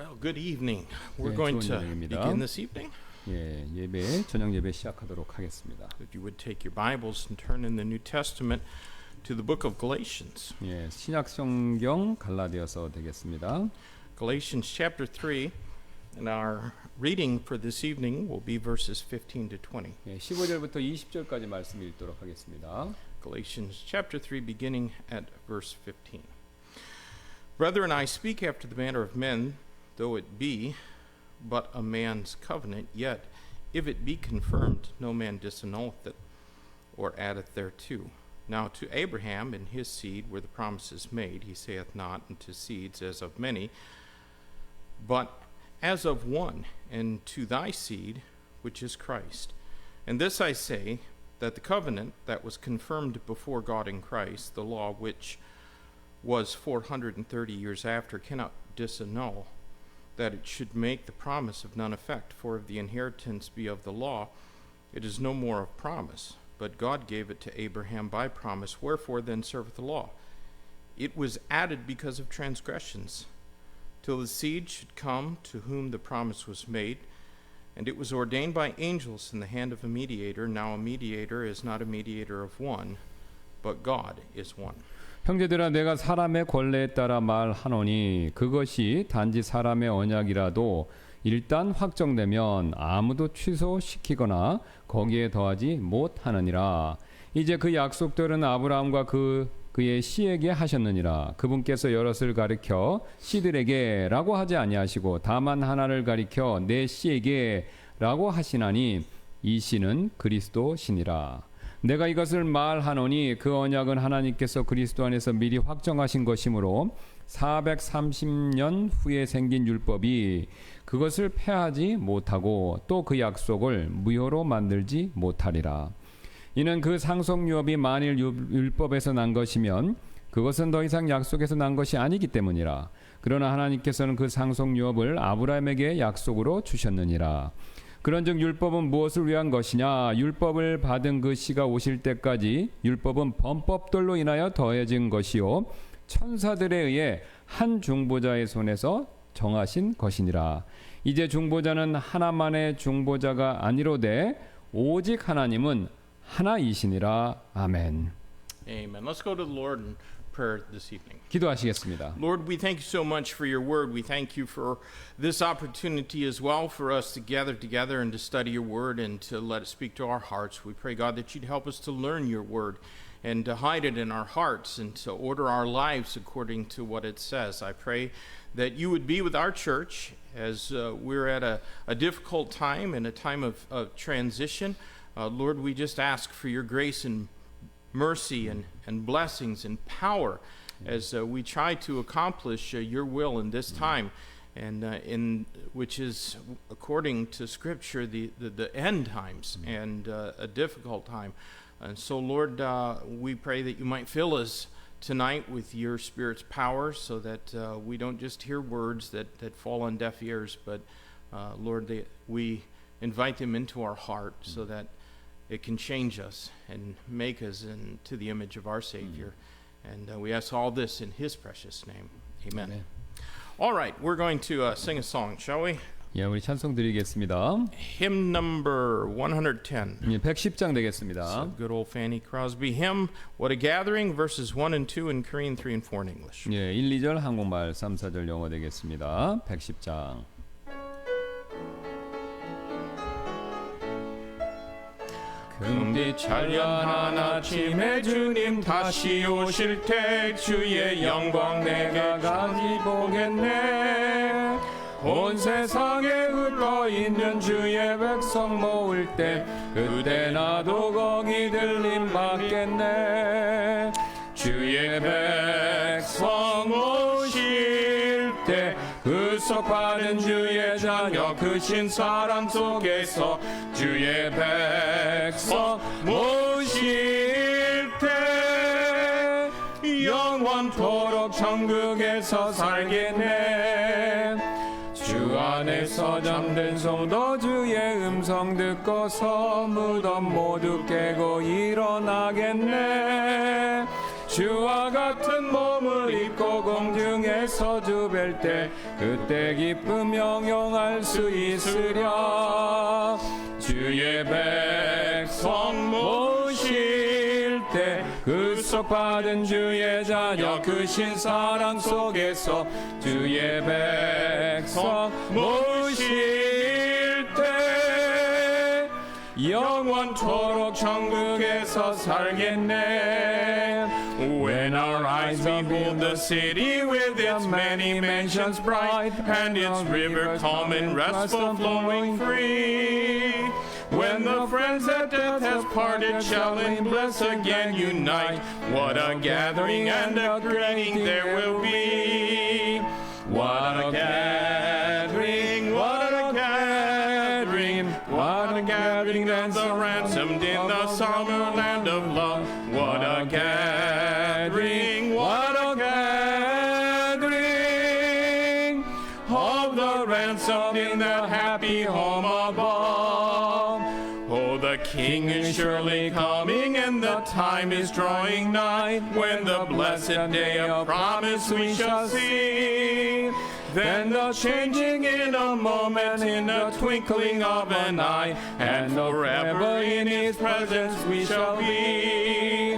Well, good evening. We're 네, going 좋은 to 저녁입니다. begin this evening. 예, 저녁 예배 시작하도록 하겠습니다. If you would take your Bibles and turn in the New Testament to the book of Galatians. 예, 신약 성경 갈라디아서 되겠습니다. Galatians chapter 3, and our reading for this evening will be verses 15 to 20. 예, 15절부터 20절까지 말씀 읽도록 하겠습니다. Galatians chapter 3, beginning at verse 15. Brethren, I speak after the manner of men, though it be but a man's covenant, yet if it be confirmed, no man disannulleth it, or addeth thereto. Now to Abraham and his seed were the promises made. He saith not unto seeds as of many, but as of one, and to thy seed, which is Christ. And this I say, that the covenant that was confirmed before God in Christ, the law which was 430 years after, cannot disannul, that it should make the promise of none effect. For if the inheritance be of the law, it is no more of promise, but God gave it to Abraham by promise. Wherefore then serveth the law? It was added because of transgressions, till the seed should come to whom the promise was made. And it was ordained by angels in the hand of a mediator. Now a mediator is not a mediator of one, but God is one. 형제들아, 내가 사람의 권례에 따라 말하노니 그것이 단지 사람의 언약이라도 일단 확정되면 아무도 취소시키거나 거기에 더하지 못하느니라. 이제 그 약속들은 아브라함과 그의 씨에게 하셨느니라. 그분께서 여럿을 가리켜 씨들에게라고 하지 아니하시고 다만 하나를 가리켜 내 씨에게라고 하시나니 이 씨는 그리스도시니라. 내가 이것을 말하노니 그 언약은 하나님께서 그리스도 안에서 미리 확정하신 것이므로 430년 후에 생긴 율법이 그것을 폐하지 못하고 또 그 약속을 무효로 만들지 못하리라. 이는 그 상속유업이 만일 율법에서 난 것이면 그것은 더 이상 약속에서 난 것이 아니기 때문이라. 그러나 하나님께서는 그 상속유업을 아브라함에게 약속으로 주셨느니라. 그런즉 율법은 무엇을 위한 것이냐? 율법을 받은 그 씨가 오실 때까지 율법은 범법들로 인하여 더해진 것이요 천사들에 의해 한 중보자의 손에서 정하신 것이니라. 이제 중보자는 하나만의 중보자가 아니로되 오직 하나님은 하나이시니라. 아멘. Amen. Let's go to the Lord in prayer this evening. 기도하시겠습니다. Lord, we thank you so much for your word. We thank you for this opportunity as well for us to gather together and to study your word and to let it speak to our hearts. We pray, God, that you'd help us to learn your word and to hide it in our hearts and to order our lives according to what it says. I pray that you would be with our church as we're at a difficult time and a time of transition. Lord, we just ask for your grace and mercy and blessings and power as we try to accomplish your will in this time, and in which is, according to Scripture, the end times and a difficult time. And so, Lord, we pray that you might fill us tonight with your Spirit's power so that we don't just hear words that fall on deaf ears, but, Lord, we invite them into our heart so that it can change us and make us into the image of our Savior. And we ask all this in his precious name. Amen. Amen. All right, we're going to sing a song, shall we? 예, 우리 찬송 드리겠습니다. Hymn number 110. 예, 110장 되겠습니다. So good old Fanny Crosby hymn, What a Gathering, verses 1 and 2 in Korean, 3 and 4 in English. 예, 1, 2절 한국말, 3, 4절 영어 되겠습니다. 110장. 금빛 찬란한 아침에 주님 다시 오실 때 주의 영광 내가 가지 보겠네. 온 세상에 흘러있는 주의 백성 모을 때 그때 나도 거기 들림 받겠네. 주의 백성 오실 때 구속받은 주의 자녀 크신 사랑 속에서 주의 백성 모실 때 영원토록 천국에서 살겠네. 주 안에서 잠든 성도 주의 음성 듣고서 무덤 모두 깨고 일어나겠네. 주와 같은 몸을 입고 공중에 서주 뵐 때 그때 기쁨 영영할 수 있으랴. 주의 백성 모실 때 그 속 받은 주의 자녀 크신 사랑 속에서 주의 백성 모실 때 영원토록 천국에서 살겠네. When our eyes behold the city with its many mansions bright, and its river calm and restful flowing free, when the friends that death has parted shall in bliss again unite, what a gathering and a greeting there will be. What a gathering, what a gathering, what a gathering of the ransomed in the summer land of love. What a gathering, what a gathering of the ransomed in that happy home above. Oh, the King is surely coming, and the time is drawing nigh, when the blessed day of promise we shall see. Then the changing in a moment, in the twinkling of an eye, and forever in His presence we shall be.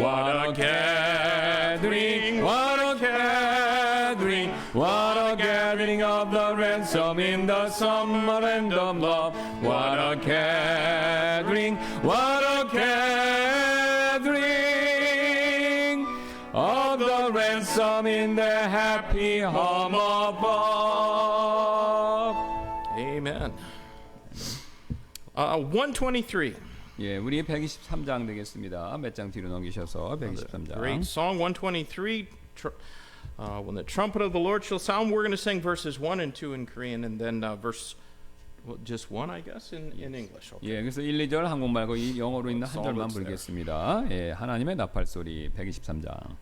What a gathering, what a gathering, what a gathering of the ransom in the summer land of love. What a gathering, what a gathering of the ransom in the happy home above. Amen. 123. 예, 우리 123장 되겠습니다. 몇 장 뒤로 넘기셔서 Great 123장. song 123. When the trumpet of the Lord shall sound, we're going to sing verses 1 and 2 in Korean, and then just 1, I guess, in English. Okay. 예, 그래서 1, 2절 한국말고 이 영어로 있는 한 All 절만 that's there. 부르겠습니다. 예, 하나님의 나팔 소리 123장.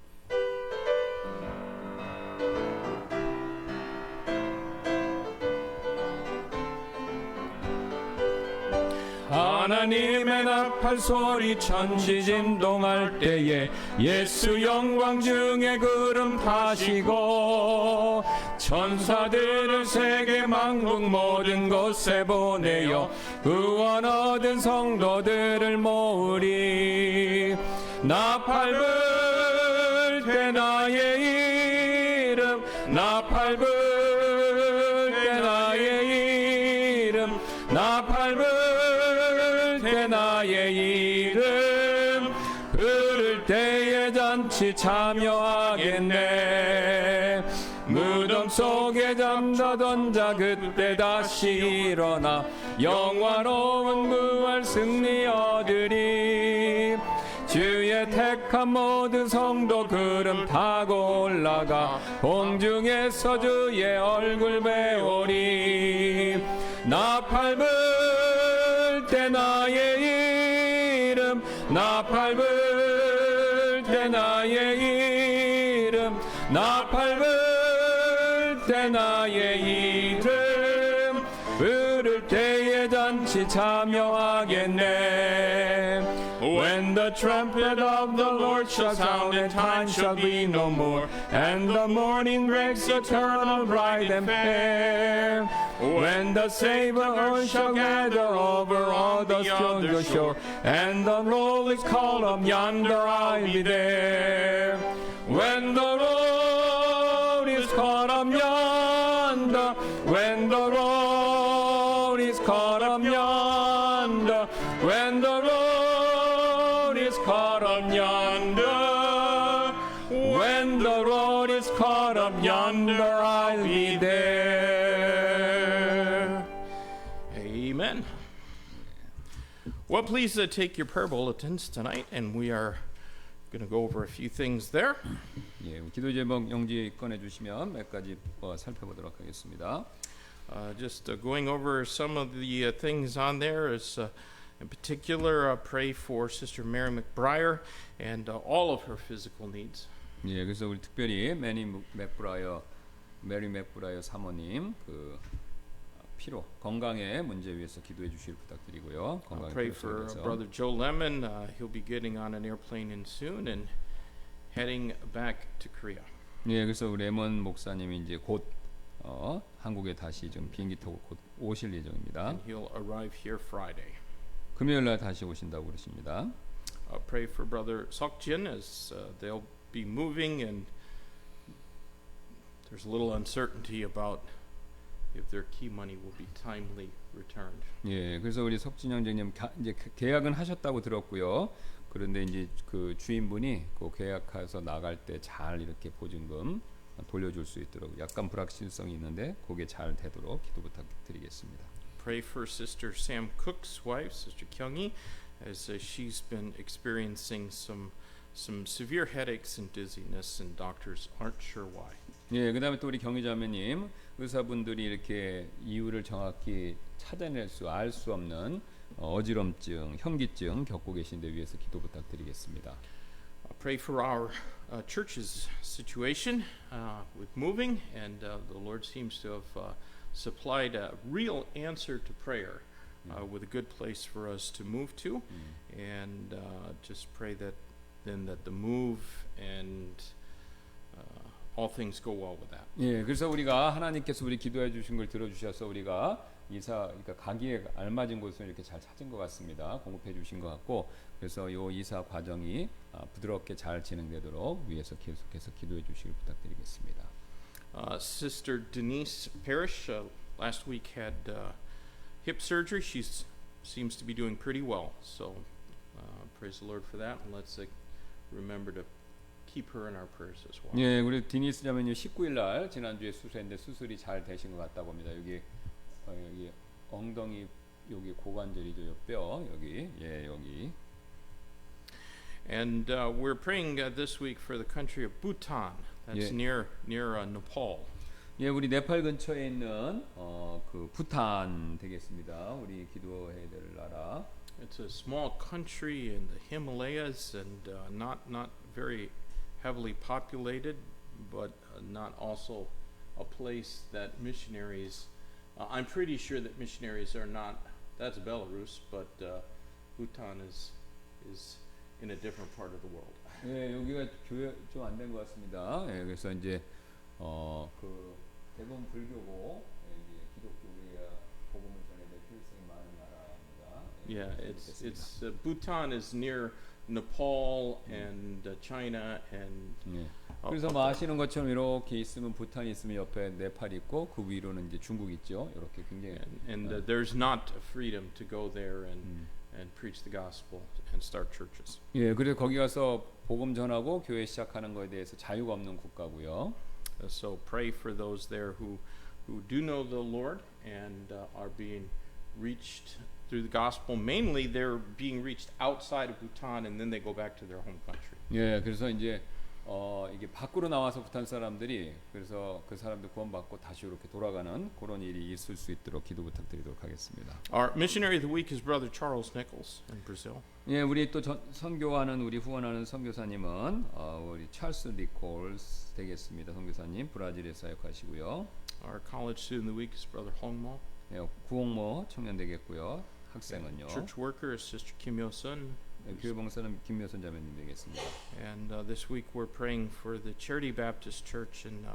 하나님의 나팔 소리 천지 진동할 때에 예수 영광 중에 구름 타시고 천사들을 세계 만국 모든 곳에 보내어 구원 얻은 성도들을 모으리. 나팔 불 때 나의 이름, 나팔 불 때 나의 이름, 나팔 불 나의 이름 부를 때에 잔치 참여하겠네. 무덤 속에 잠자던 자 그때 다시 일어나 영화로운 부활 승리 얻으리. 주의 택한 모든 성도 구름 타고 올라가 공중에서 주의 얼굴 배우리. 나팔 불 때 나의 이름, 나팔 불 때 나의 이름, 나팔 불 때 나의 이름 부를 때에 잔치 참여하겠네. When the trumpet of the Lord shall sound, and time shall be no more, and the morning breaks eternal, bright and fair. When the Savior shall gather over all the other shore, and the roll is called up yonder, I'll be there. When the roll is called up yonder, when the roll is called up yonder, when the roll is caught up yonder, when the road is caught up yonder, I'll be there. Amen. Well, please take your prayer bulletins tonight, and we are going to go over a few things there. 예, 기도 제목 용지 꺼내 주시면 몇 가지 살펴보도록 하겠습니다. Just going over some of the things on there is in particular pray for Sister Mary McBriar and all of her physical needs. 예, 그래서 우리 특별히 메리 맥브라이어 사모님 그 피로 건강의 문제 위해서 기도해 주시길 부탁드리고요. Pray for Brother Joe Lemon. He'll be getting on an airplane in soon, and heading back to Korea. 예, 그래서 우리 레몬 목사님이 이제 곧 한국에 다시 좀 비행기 타고 곧 오실 예정입니다. And he'll arrive here Friday. 금요일 날 다시 오신다고 그러십니다. Pray for Brother Seokjin as they'll be moving, and there's a little uncertainty about if their key money will be timely returned. 예, 그래서 우리 석진 형제님 이제 계약은 하셨다고 들었고요. 그런데 이제 그 주인분이 그 계약해서 나갈 때 잘 이렇게 보증금 돌려줄 수 있도록 약간 불확실성이 있는데 그게 잘 되도록 기도 부탁드리겠습니다. Pray for Sister Sam Cook's wife, Sister Kyunghee, as she's been experiencing some severe headaches and dizziness, and doctors aren't sure why. 예, 그다음에 또 우리 경희자매님 의사분들이 이렇게 이유를 정확히 찾아낼 수 알 수 없는 어지럼증, 현기증 겪고 계신데 위해서 기도 부탁드리겠습니다. Pray for our church's situation with moving, and the Lord seems to have supplied a real answer to prayer with a good place for us to move to, and just pray that the move and all things go well with that. 예, 그래서 우리가 하나님께서 우리 기도해 주신 걸 들어주셔서 우리가 그러니까 가기에 알맞은 곳을 이렇게 잘 찾은 것 같습니다. 공급해 주신 것 같고, 그래서 이 이사 과정이 부드럽게 잘 진행되도록 위해서 계속해서 기도해 주시길 부탁드리겠습니다. Sister Denise Parrish last week had hip surgery. She seems to be doing pretty well. So praise the Lord for that, and let's remember to keep her in our prayers as well. 예, 우리 디니스 자매님 19일 날 지난주에 수술했는데 수술이 잘 되신 것 같다고 합니다. 여기 엉덩이 여기 고관절이죠, 요 뼈 여기 여기. And we're praying this week for the country of Bhutan. That's near Nepal. 예, 우리 네팔 근처에 있는 그 부탄 되겠습니다. 우리 기도해야 될 나라. It's a small country in the Himalayas, and not very heavily populated, but not also a place that missionaries. I'm pretty sure that missionaries are not. That's Belarus, but Bhutan is in a different part of the world. 예, 여기가 교회 좀 안 된 것 같습니다. 예, 그래서 이제 그 대부분 불교고 이제 기독교 우리가 복음을 전해낼 필요성이 많은 나라입니다. Yeah, it's Bhutan is near Nepal and China and. 예. 그래서 아시는 것처럼 이렇게 있으면 부탄이 있으면 옆에 네팔이 있고 그 위로는 이제 중국 있죠. 이렇게 굉장히 and there's not freedom to go there and preach the gospel and start churches. 예, 그래서 거기 가서 복음 전하고 교회 시작하는 것에 대해서 자유가 없는 국가고요. So pray for those there who do know the Lord and are being reached through the gospel. Mainly they're being reached outside of Bhutan, and then they go back to their home country. 예, 그래서 이제 이게 밖으로 나와서 부탄 사람들이 그래서 그 사람들 구원받고 다시 이렇게 돌아가는 그런 일이 있을 수 있도록 기도 부탁드리도록 하겠습니다. Our missionary of the week is Brother Charles Nichols in Brazil. 예, 우리 또 선교하는 우리 후원하는 선교사님은 우리 찰스 니콜스 되겠습니다. 선교사님 브라질에 사역하시고요. Our college student of the week is Brother Hongmo. 예, 구홍모 청년 되겠고요. 학생은요. Church worker is Sister Kim Yo-sun. 교회 봉사는 김묘선 자매님 되겠습니다. And this week we're praying for the Charity Baptist Church and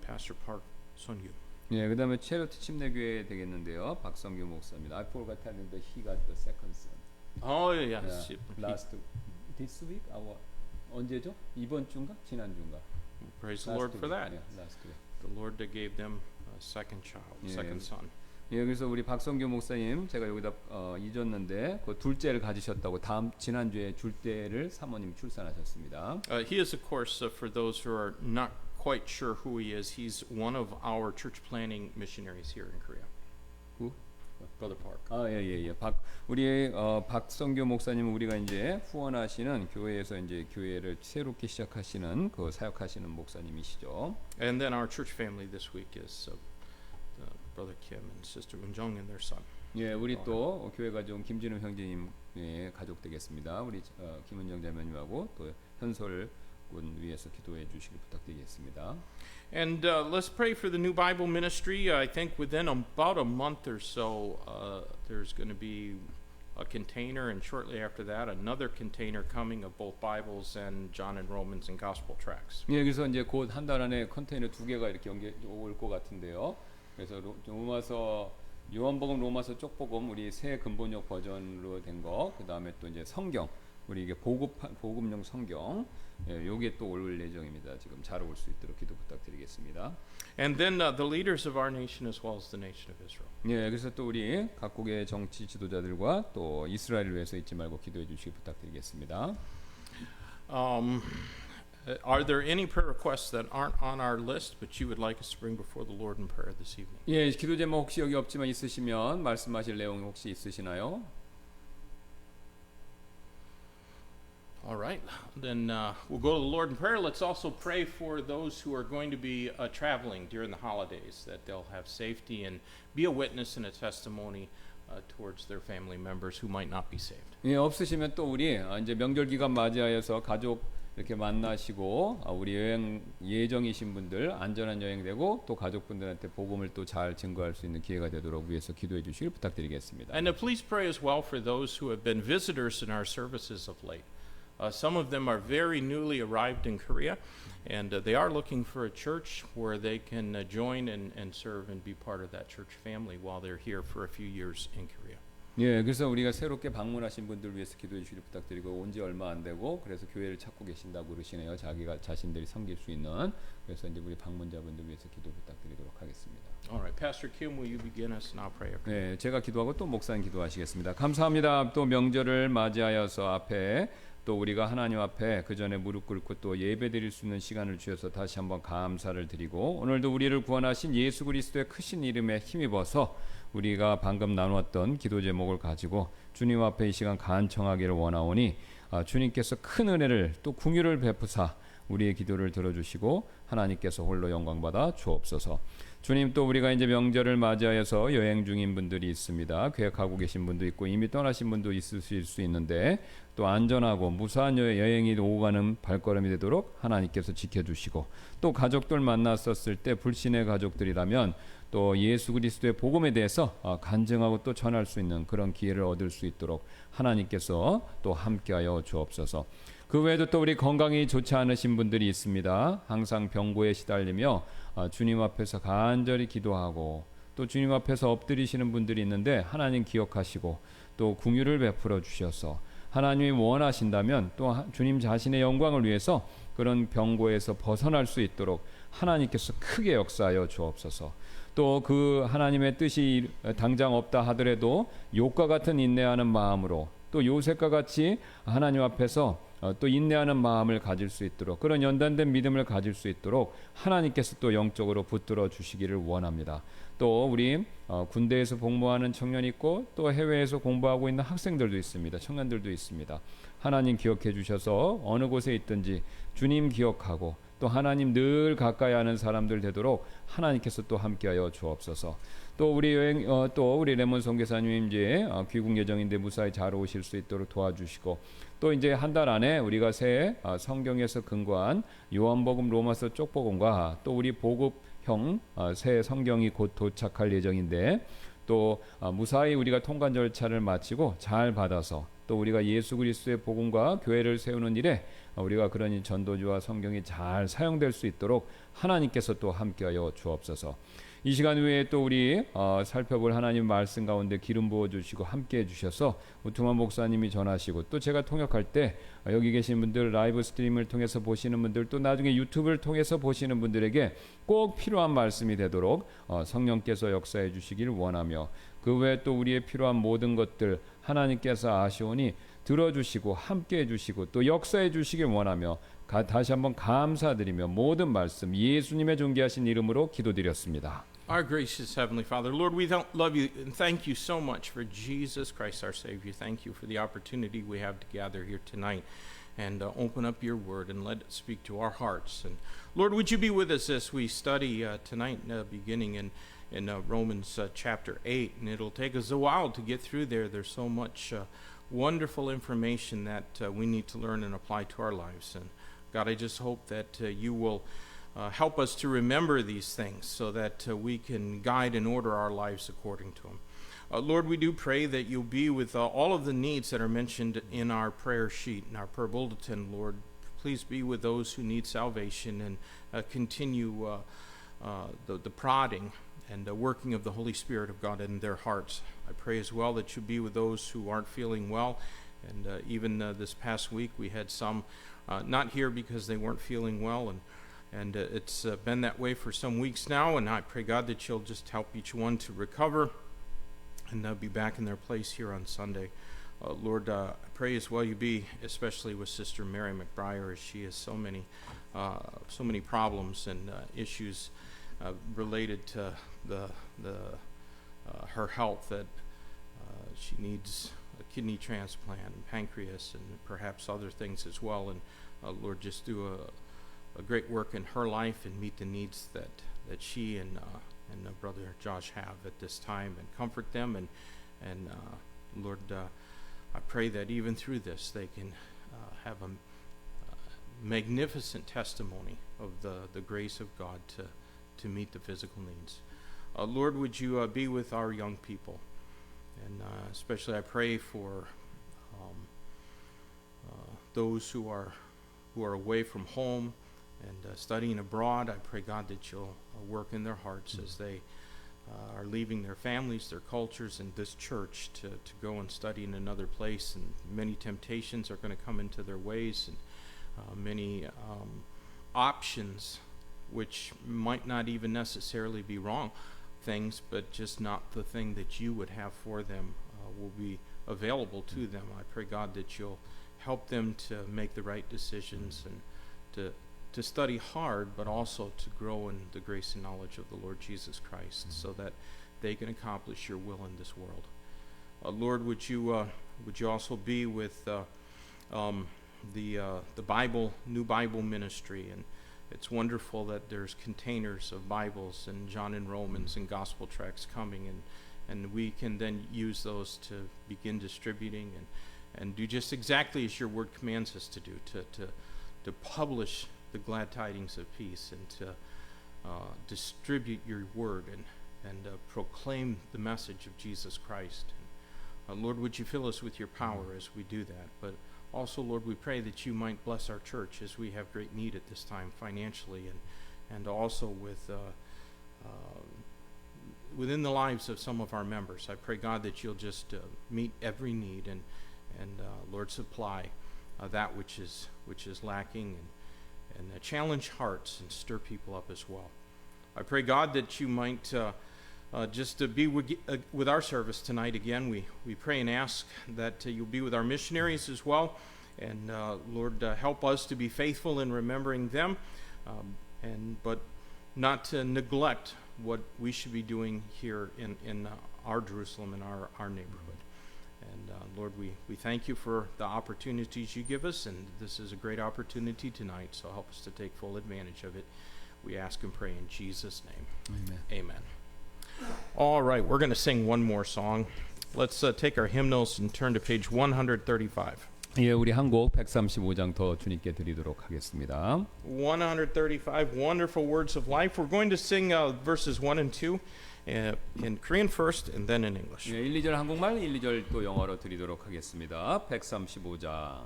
Pastor Park Son-yu. 예, 그다음에 체리티 침례교회 되겠는데요. 박성규 목사입니다. I forgot telling that he got the second son. Oh yes. Last this week? 언제죠? 이번 주인가? 지난 주인가? Praise the Lord for that. Yeah, last week. The Lord that gave them a second child, second son. 예, 그래서 우리 박성규 목사님 제가 여기다 잊었는데 그 둘째를 가지셨다고 지난주에 둘째를 사모님 출산하셨습니다. He is, of course, for those who are not quite sure who he is, he's one of our church planting missionaries here in Korea. Who? Brother Park. 예. 우리 박성규 목사님은 우리가 이제 후원하시는 교회에서 이제 교회를 새롭게 시작하시는 그 사역하시는 목사님이시죠. And then our church family this week is Brother Kim and Sister Eun-jung and their son. 예, 우리 또 교회 가족 김진우 형제님의 가족 되겠습니다. 우리 김은정 자매님하고 또 현솔 군 위해서 기도해 주시길 부탁드리겠습니다. And let's pray for the new Bible ministry. I think within about a month or so, there's going to be a container, and shortly after that, another container coming of both Bibles and John and Romans and Gospel tracts. 예, 그래서 이제 곧 한 달 안에 컨테이너 2개가 이렇게 올 것 같은데요. 그래서 로마서 요한복음, 로마서, 쪽복음 우리 새 근본역 버전으로 된 거, 그 다음에 또 이제 성경, 우리 이게 복음용 성경, 예, 요게 또 올 예정입니다. 지금 잘 올 수 있도록 기도 부탁드리겠습니다. And then the leaders of our nation as well as the nation of Israel. 예, 그래서 또 우리 각국의 정치 지도자들과 또 이스라엘을 위해서 잊지 말고 기도해 주시기 부탁드리겠습니다. Are there any prayer requests that aren't on our list, but you would like us to bring before the Lord in prayer this evening? 예, 기도 제목 혹시 여기 없지만 있으시면 말씀하실 내용 혹시 있으시나요? All right, then we'll go to the Lord in prayer. Let's also pray for those who are going to be traveling during the holidays, that they'll have safety and be a witness and a testimony towards their family members who might not be saved. 예, 없으시면 또 우리 이제 명절 기간 맞이하여서 가족 이렇게 만나시고 우리 여행 예정이신 분들 안전한 여행 되고 또 가족분들한테 복음을 또 잘 증거할 수 있는 기회가 되도록 위해서 기도해 주시길 부탁드리겠습니다. And please pray as well for those who have been visitors in our services of late. Some of them are very newly arrived in Korea, and they are looking for a church where they can join and serve and be part of that church family while they're here for a few years in Korea. 예, 그래서 우리가 새롭게 방문하신 분들 위해서 기도해 주시길 부탁드리고 온 지 얼마 안 되고 그래서 교회를 찾고 계신다고 그러시네요. 자기가 자신들이 섬길 수 있는. 그래서 이제 우리 방문자분들 위해서 기도 부탁드리도록 하겠습니다. All right, Pastor Kim, will you begin us and I'll pray after. 네, 제가 기도하고 또 목사님 기도하시겠습니다. 감사합니다. 또 명절을 맞이하여서 앞에 또 우리가 하나님 앞에 그 전에 무릎 꿇고 또 예배드릴 수 있는 시간을 주셔서 다시 한번 감사를 드리고 오늘도 우리를 구원하신 예수 그리스도의 크신 이름에 힘입어서 우리가 방금 나누었던 기도 제목을 가지고 주님 앞에 이 시간 간청하기를 원하오니 주님께서 큰 은혜를 또 긍휼을 베푸사 우리의 기도를 들어주시고 하나님께서 홀로 영광받아 주옵소서. 주님 또 우리가 이제 명절을 맞이하여서 여행 중인 분들이 있습니다. 계획하고 계신 분도 있고 이미 떠나신 분도 있으실 수 있는데 또 안전하고 무사한 여행이 오고 가는 발걸음이 되도록 하나님께서 지켜주시고 또 가족들 만났었을 때 불신의 가족들이라면 또 예수 그리스도의 복음에 대해서 간증하고 또 전할 수 있는 그런 기회를 얻을 수 있도록 하나님께서 또 함께하여 주옵소서. 그 외에도 또 우리 건강이 좋지 않으신 분들이 있습니다. 항상 병고에 시달리며 주님 앞에서 간절히 기도하고 또 주님 앞에서 엎드리시는 분들이 있는데 하나님 기억하시고 또 긍휼을 베풀어 주셔서 하나님이 원하신다면 또 주님 자신의 영광을 위해서 그런 병고에서 벗어날 수 있도록 하나님께서 크게 역사하여 주옵소서. 또 그 하나님의 뜻이 당장 없다 하더라도 욥과 같은 인내하는 마음으로 또 요셉과 같이 하나님 앞에서 또 인내하는 마음을 가질 수 있도록 그런 연단된 믿음을 가질 수 있도록 하나님께서 또 영적으로 붙들어 주시기를 원합니다. 또 우리 군대에서 복무하는 청년이 있고 또 해외에서 공부하고 있는 학생들도 있습니다. 청년들도 있습니다. 하나님 기억해 주셔서 어느 곳에 있든지 주님 기억하고 또 하나님 늘 가까이 하는 사람들 되도록 하나님께서 또 함께하여 주옵소서. 또 우리 또 우리 레몬 선교사님 이제 귀국 예정인데 무사히 잘 오실 수 있도록 도와주시고 또 이제 한 달 안에 우리가 새 성경에서 근거한 요한복음, 로마서, 쪽복음과 또 우리 보급형 새 성경이 곧 도착할 예정인데 또 무사히 우리가 통관 절차를 마치고 잘 받아서 또 우리가 예수 그리스도의 복음과 교회를 세우는 일에 우리가 그런 전도지와 성경이 잘 사용될 수 있도록 하나님께서 또 함께하여 주옵소서. 이 시간 후에 또 우리 살펴볼 하나님 말씀 가운데 기름 부어주시고 함께해 주셔서 우투만 목사님이 전하시고 또 제가 통역할 때 여기 계신 분들 라이브 스트림을 통해서 보시는 분들 또 나중에 유튜브를 통해서 보시는 분들에게 꼭 필요한 말씀이 되도록 성령께서 역사해 주시기를 원하며 그 외에 또 우리의 필요한 모든 것들 하나님께서 아시오니 들어주시고 함께해 주시고 또 역사해 주시길 원하며 다시 한번 감사드리며 모든 말씀 예수님의 존귀하신 이름으로 기도드렸습니다. Our gracious Heavenly Father, Lord, we love you and thank you so much for Jesus Christ our Savior. Thank you for the opportunity we have to gather here tonight and open up your word and let it speak to our hearts. And Lord, would you be with us as we study tonight, beginning in Romans chapter 8, and it'll take us a while to get through there. There's so much wonderful information that we need to learn and apply to our lives. And God, I just hope that you will help us to remember these things so that we can guide and order our lives according to them. Lord, we do pray that you'll be with all of the needs that are mentioned in our prayer sheet, in our prayer bulletin, Lord. Please be with those who need salvation and continue the prodding and working of the Holy Spirit of God in their hearts. I pray as well that you be with those who aren't feeling well. And even this past week, we had some not here because they weren't feeling well. And it's been that way for some weeks now. And I pray, God, that you'll just help each one to recover and be back in their place here on Sunday. Lord, I pray as well you be, especially with Sister Mary McBriar, as she has so many problems and issues related to her health, that she needs a kidney transplant and pancreas and perhaps other things as well. And Lord, just do a great work in her life and meet the needs that she and Brother Josh have at this time, and comfort them. And Lord, I pray that even through this they can have a magnificent testimony of the grace of God to meet the physical needs. Lord, would you be with our young people? And especially I pray for those who are away from home and studying abroad. I pray, God, that you'll work in their hearts as they are leaving their families, their cultures, and this church to go and study in another place. And many temptations are going to come into their ways, and many options which might not even necessarily be wrong things, but just not the thing that you would have for them will be available to them. I pray, God, that you'll help them to make the right decisions and to study hard, but also to grow in the grace and knowledge of the Lord Jesus Christ, so that they can accomplish your will in this world. Lord, would you also be with the New Bible Ministry? And it's wonderful that there's containers of Bibles and John and Romans and gospel tracts coming, and we can then use those to begin distributing and do just exactly as your word commands us to do, to publish the glad tidings of peace, and to distribute your word and proclaim the message of Jesus Christ. And, Lord, would you fill us with your power as we do that? But also, Lord, we pray that you might bless our church, as we have great need at this time financially, and also within the lives of some of our members. I pray, God, that you'll just meet every need and Lord, supply that which is lacking, and challenge hearts and stir people up as well. I pray, God, that you might just be with our service tonight again. We pray and ask that you'll be with our missionaries as well. And Lord, help us to be faithful in remembering them, but not to neglect what we should be doing here in our Jerusalem and our neighborhood. And Lord, we thank you for the opportunities you give us, and this is a great opportunity tonight, so help us to take full advantage of it. We ask and pray in Jesus' name. Amen. All right, we're going to sing one more song. Let's take our hymnals and turn to page 135. 예, 우리 한 곡 135장 더 주님께 드리도록 하겠습니다. 135, Wonderful Words of Life. We're going to sing verses 1 and 2 in Korean first and then in English. 예, 1, 2절 한국말, 1, 2절 또 영어로 드리도록 하겠습니다. 135장.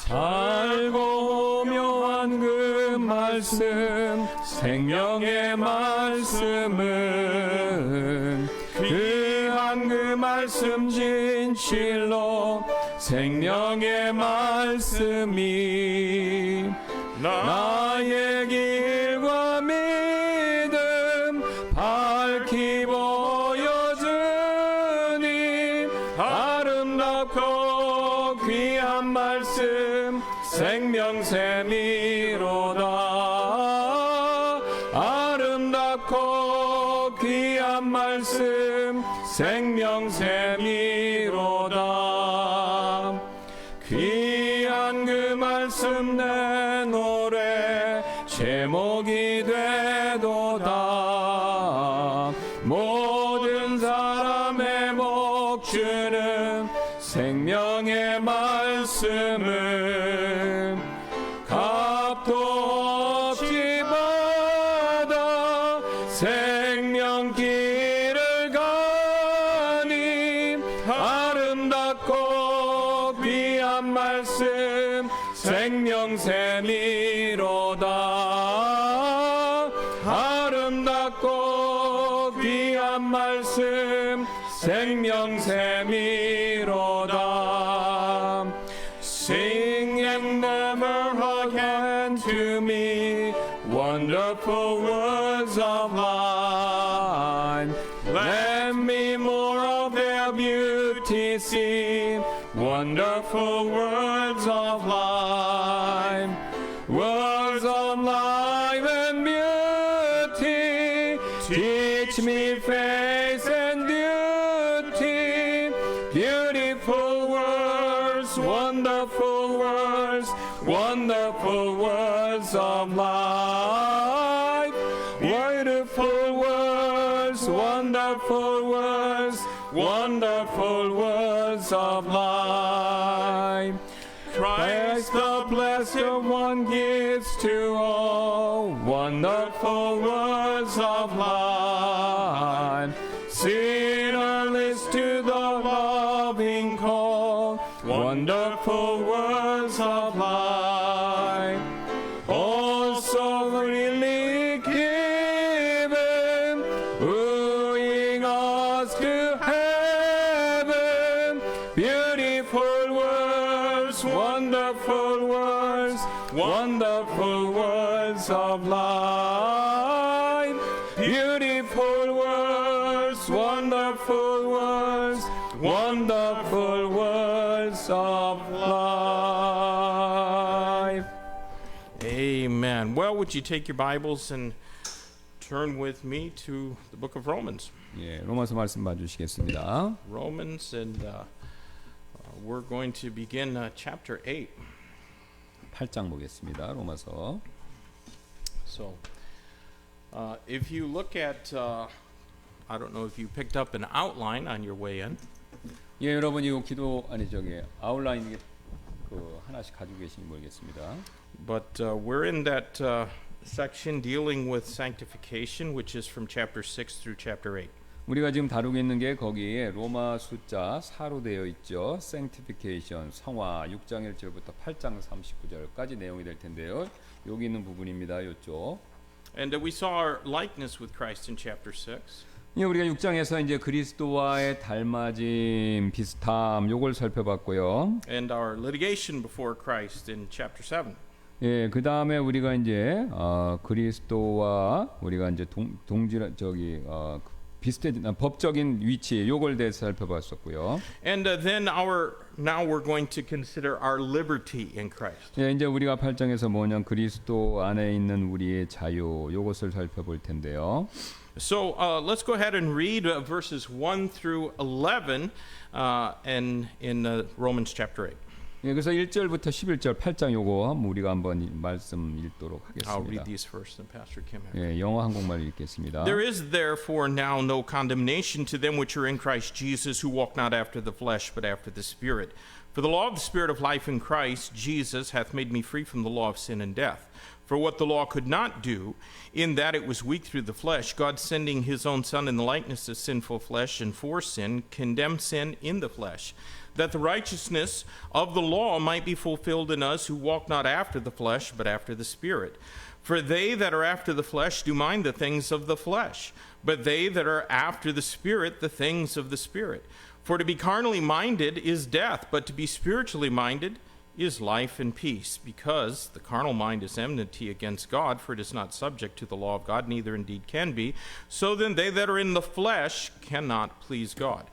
달고 묘한 그 말씀, 생명의 말씀은 귀한 그 말씀 진실로 생명의 말씀이 나의 길과 믿음 밝히 보여주니 아름답고 귀한 말씀 생명샘이로다. 아름답고 귀한 말씀 생명샘이로다. 귀한 그 말씀 내 노래 제목이 되도다. 모든 사람의 목주는 생명의 말씀을 값도 없이 받아 생명길을 가니 아름답고 귀한 말씀 생명샘이로다. 아름답고 귀한 말씀 생명샘이로다. Sing and never again to me wonderful words of life. Let me more of their beauty see. Wonderful words of life. Words of life and beauty. Teach me faith and beauty. Beautiful words, wonderful words, wonderful words of life. Beautiful words, wonderful words, wonderful words of life. Christ the Blessed One gives to all wonderful words of life. Sinner list to the loving call, wonderful words of life. Oh, so freely given, wooing us to heaven. Beautiful words, wonderful words, wonderful words of life. Beautiful words, wonderful words, wonderful words of life. Amen. Well, would you take your Bibles and turn with me to the book of Romans? 예, 로마서 말씀 봐주시겠습니다. Romans, and we're going to begin chapter 8. 8장 보겠습니다. 로마서. So, if you look at, I don't know if you picked up an outline on your way in. 예, 여러분 이거 기도 아니 저기 아웃라인 그 하나씩 가지고 계신지 모르겠습니다. But we're in that section dealing with sanctification, which is from chapter 6 through chapter 8. 우리가 지금 다루고 있는 게 거기에 로마 숫자 4로 되어 있죠. Sanctification, 성화 6장 1절부터 8장 39절까지 내용이 될 텐데요. 여기 있는 부분입니다. 이쪽. And we saw our likeness with Christ in chapter 6. 예, 우리가 6장에서 이제 그리스도와의 닮아짐, 비슷함 요걸 살펴봤고요. And our litigation before Christ in chapter 7. 예, 그 다음에 우리가 이제 그리스도와 우리가 이제 동질 저기 비슷해진 법적인 위치 요걸 대해서 살펴봤었고요. And then now we're going to consider our liberty in Christ. 예, 이제 우리가 8장에서 뭐냐 그리스도 안에 있는 우리의 자유 요것을 살펴볼 텐데요. So let's go ahead and read verses 1 through 11 in Romans chapter 8. 예, 그래서 1절부터 11절 8장 요거 우리가 한번 말씀 읽도록 I'll read 하겠습니다. these first, and Pastor Kim. 예, 영어 한국말 읽겠습니다. There is therefore now no condemnation to them which are in Christ Jesus, who walk not after the flesh, but after the Spirit. For the law of the Spirit of life in Christ Jesus hath made me free from the law of sin and death. For what the law could not do, in that it was weak through the flesh, God sending his own Son in the likeness of sinful flesh, and for sin, condemned sin in the flesh, that the righteousness of the law might be fulfilled in us who walk not after the flesh, but after the Spirit. For they that are after the flesh do mind the things of the flesh, but they that are after the Spirit, the things of the Spirit. For to be carnally minded is death, but to be spiritually minded is life and peace, because the carnal mind is enmity against God, for it is not subject to the law of God, neither indeed can be. So then they that are in the flesh cannot please God.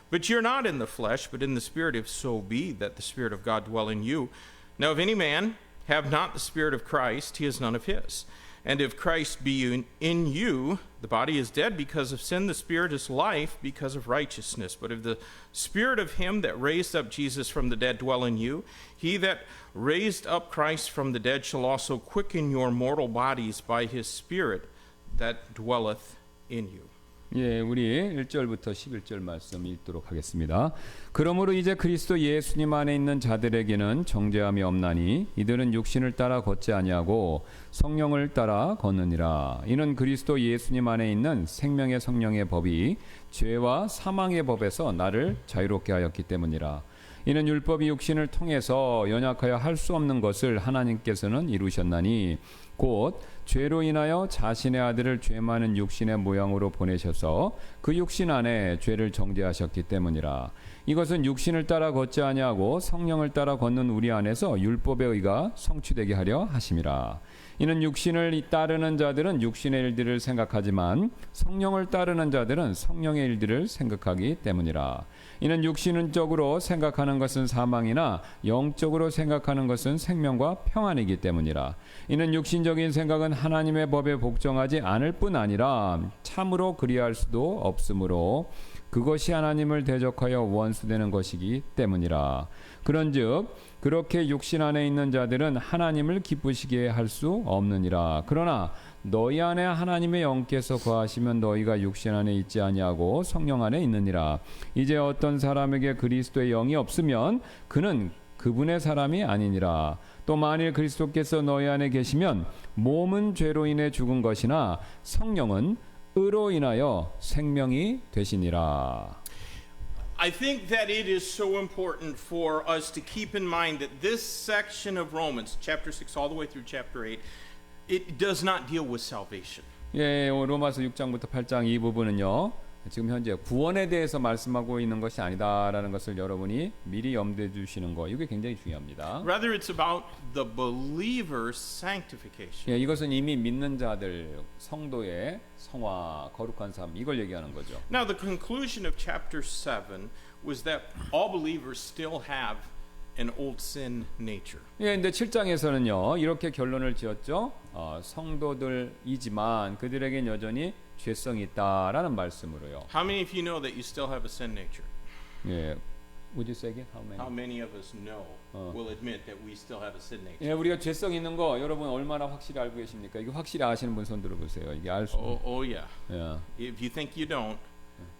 But you're not in the flesh, but in the Spirit, if so be that the Spirit of God dwell in you. Now if any man have not the Spirit of Christ, he is none of his. And if Christ be in you, the body is dead because of sin, the Spirit is life because of righteousness. But if the Spirit of him that raised up Jesus from the dead dwell in you, he that raised up Christ from the dead shall also quicken your mortal bodies by his Spirit that dwelleth in you. 예, 우리 1절부터 11절 말씀 읽도록 하겠습니다. 그러므로 이제 그리스도 예수님 안에 있는 자들에게는 정죄함이 없나니 이들은 육신을 따라 걷지 아니하고 성령을 따라 걷느니라. 이는 그리스도 예수님 안에 있는 생명의 성령의 법이 죄와 사망의 법에서 나를 자유롭게 하였기 때문이라. 이는 율법이 육신을 통해서 연약하여 할 수 없는 것을 하나님께서는 이루셨나니 곧 죄로 인하여 자신의 아들을 죄 많은 육신의 모양으로 보내셔서 그 육신 안에 죄를 정죄하셨기 때문이라. 이것은 육신을 따라 걷지 아니하고 성령을 따라 걷는 우리 안에서 율법의 의가 성취되게 하려 하심이라. 이는 육신을 따르는 자들은 육신의 일들을 생각하지만 성령을 따르는 자들은 성령의 일들을 생각하기 때문이라. 이는 육신적으로 생각하는 것은 사망이나 영적으로 생각하는 것은 생명과 평안이기 때문이라. 이는 육신적인 생각은 하나님의 법에 복종하지 않을 뿐 아니라 참으로 그리할 수도 없으므로 그것이 하나님을 대적하여 원수되는 것이기 때문이라. 그런즉 그렇게 육신 안에 있는 자들은 하나님을 기쁘시게 할 수 없느니라. 그러나 너희 안에 하나님의 영께서 거하시면 너희가 육신 안에 있지 아니하고 성령 안에 있느니라. 이제 어떤 사람에게 그리스도의 영이 없으면 그는 그분의 사람이 아니니라. 또 만일 그리스도께서 너희 안에 계시면 몸은 죄로 인해 죽은 것이나 성령은 의로 인하여 생명이 되시니라. I think that it is so important for us to keep in mind that this section of Romans, chapter 6 all the way through chapter 8, it does not deal with salvation. 예, 로마서 6장부터 8장 이 부분은요. 지금 현재 구원에 대해서 말씀하고 있는 것이 아니다라는 것을 여러분이 미리 염두에 두시는 거 이게 굉장히 중요합니다. Rather, it's about the believer's sanctification. 예, 이것은 이미 믿는 자들 성도의 성화 거룩한 삶 이걸 얘기하는 거죠. Now, the conclusion of chapter 7 was that all believers still have an old sin nature. 예, 근데 7장에서는요 이렇게 결론을 지었죠. 성도들이지만 그들에겐 여전히 죄성이 있다라는 말씀으로요. How many of you know that you still have a sin nature? 예, would you say again? How many of us know, will admit that we still have a sin nature? 예, 우리가 죄성 있는 거 여러분 얼마나 확실히 알고 계십니까? 이거 확실히 아시는 분 손 들어보세요. 이게 알 수. Oh yeah. 예. If you think you don't,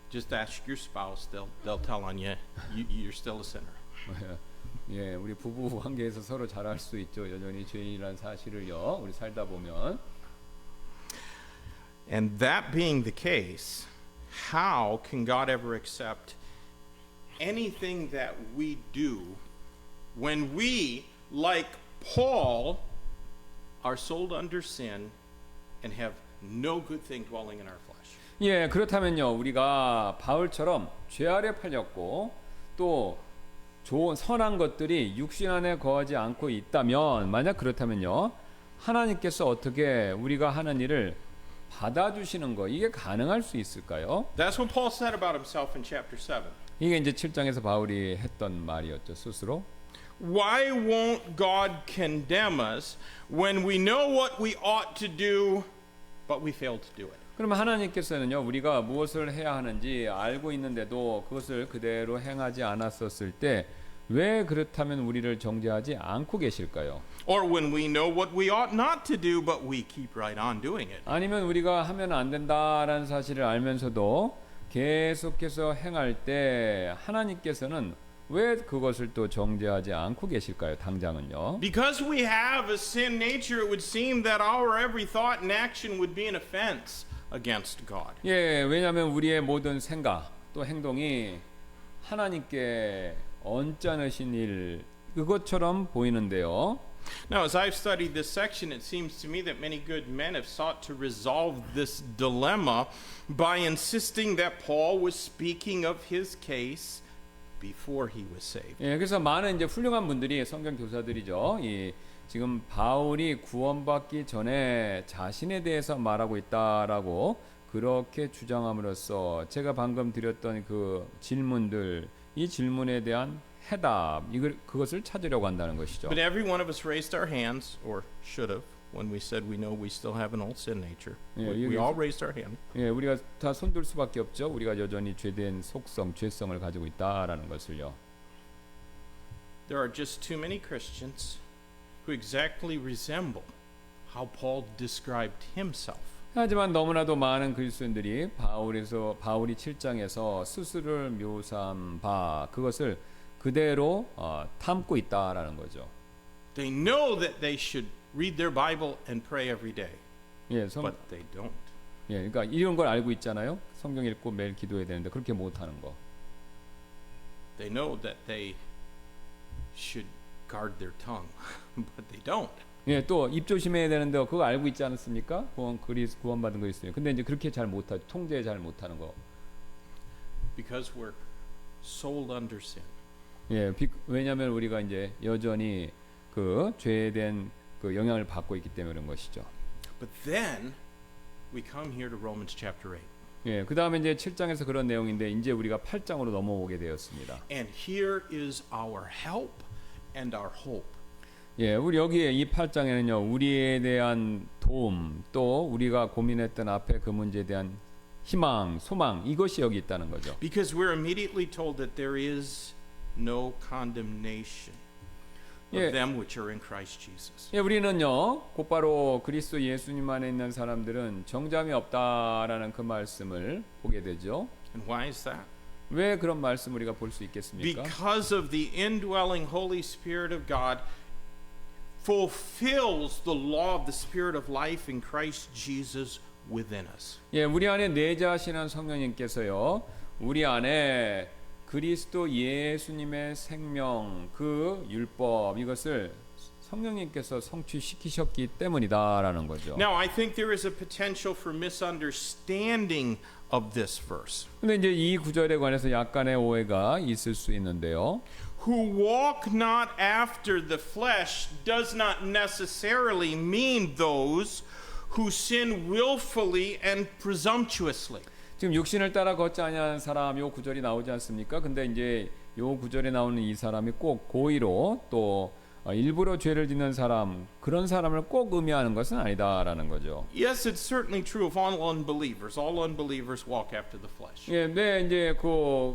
just ask your spouse. They'll tell on you. You're still a sinner. 예, 우리 부부 관계에서 서로 잘 알 수 있죠. 여전히 죄인이라는 사실을요. 우리 살다 보면. And that being the case, how can God ever accept anything that we do when we, like Paul, are sold under sin and have no good thing dwelling in our flesh? 예, 그렇다면요. 우리가 바울처럼 죄 아래 팔렸고 또 좋은 선한 것들이 육신 안에 거하지 않고 있다면 만약 그렇다면요. 하나님께서 어떻게 우리가 하는 일을 받아주시는 거 이게 가능할 수 있을까요? That's what Paul said about himself in chapter 7. 이게 이제 7장에서 바울이 했던 말이었죠. 스스로. Why won't God condemn us when we know what we ought to do, but we fail to do it? 그러면 하나님께서는요. 우리가 무엇을 해야 하는지 알고 있는데도 그것을 그대로 행하지 않았었을 때 왜 그렇다면 우리를 정죄하지 않고 계실까요? Or when we know what we ought not to do, but we keep right on doing it? 아니면 우리가 하면 안 된다라는 사실을 알면서도 계속해서 행할 때 하나님께서는 왜 그것을 또 정죄하지 않고 계실까요? 당장은요. Because we have a sin nature, it would seem that our every thought and action would be an offense against God. 예, 왜냐하면 우리의 모든 생각 또 행동이 하나님께 언짢으신 일 그것처럼 보이는데요. Now, as I've studied this section, it seems to me that many good men have sought to resolve this dilemma by insisting that Paul was speaking of his case before he was saved. 예, 그래서 많은 이제 훌륭한 분들이 성경 교사들이죠. 이 지금 바울이 구원받기 전에 자신에 대해서 말하고 있다라고 그렇게 주장함으로써 제가 방금 드렸던 그 질문들 이 질문에 대한 해답 그것을 찾으려고 한다는 것이죠. But every one of us raised our hands, or should have, when we said we know we still have an old sin nature. Yeah, We all raised our hand. 예, 우리가 다 손들 수밖에 없죠. 우리가 여전히 죄된 속성, 죄성을 가지고 있다라는 것을요. There are just too many Christians who exactly resemble how Paul described himself. 하지만 너무나도 많은 그리스도인들이 바울이 7장에서 스스로를 묘사한 바 그것을 그대로 담고 있다라는 거죠. They know that they should read their Bible and pray every day, 예, but they don't. 예, 그러니까 이런 걸 알고 있잖아요. 성경 읽고 매일 기도해야 되는데 그렇게 못 하는 거. They know that they should guard their tongue, but they don't. 예, 또 입 조심해야 되는데 그거 알고 있지 않습니까? 구원받은 거 있어요. 근데 이제 그렇게 잘 못하죠. 통제 잘 못하는 거. Because we're sold under sin. 예, 왜냐하면 우리가 이제 여전히 그 죄에 대한 그 영향을 받고 있기 때문에 그런 것이죠. But then we come here to Romans chapter 8. 예, 그 다음에 이제 7장에서 그런 내용인데 이제 우리가 8장으로 넘어오게 되었습니다. And here is our help and our hope. 예, 우리 여기에 이 8장에는요 우리에 대한 도움 또 우리가 고민했던 앞에 그 문제에 대한 희망, 소망 이것이 여기 있다는 거죠. Because we're immediately told that there is no condemnation of 예. them which are in Christ Jesus. 예, 우리는요 곧바로 그리스도 예수님 안에 있는 사람들은 정죄함이 없다라는 그 말씀을 보게 되죠. And why is that? 왜 그런 말씀 우리가 볼 수 있겠습니까? Because of the indwelling Holy Spirit of God fulfills the law of the Spirit of life in Christ Jesus within us. 예, 우리 안에 내재하시는 성령님께서요 우리 안에 그리스도 예수님의 생명 그 율법 이것을 성령님께서 성취시키셨기 때문이다라는 거죠. Now, I think there is a potential for misunderstanding of this verse. 근데 이제 이 구절에 관해서 약간의 오해가 있을 수 있는데요. Who walk not after the flesh does not necessarily mean those who sin willfully and presumptuously. 지금 육신을 따라 걷지 아니하는 사람 요 구절이 나오지 않습니까? 근데 이제 요 구절에 나오는 이 사람이 꼭 고의로 또 일부러 죄를 짓는 사람 그런 사람을 꼭 의미하는 것은 아니다라는 거죠. Yes, it's certainly true of all unbelievers. All unbelievers walk after the flesh. 예, 네, 이제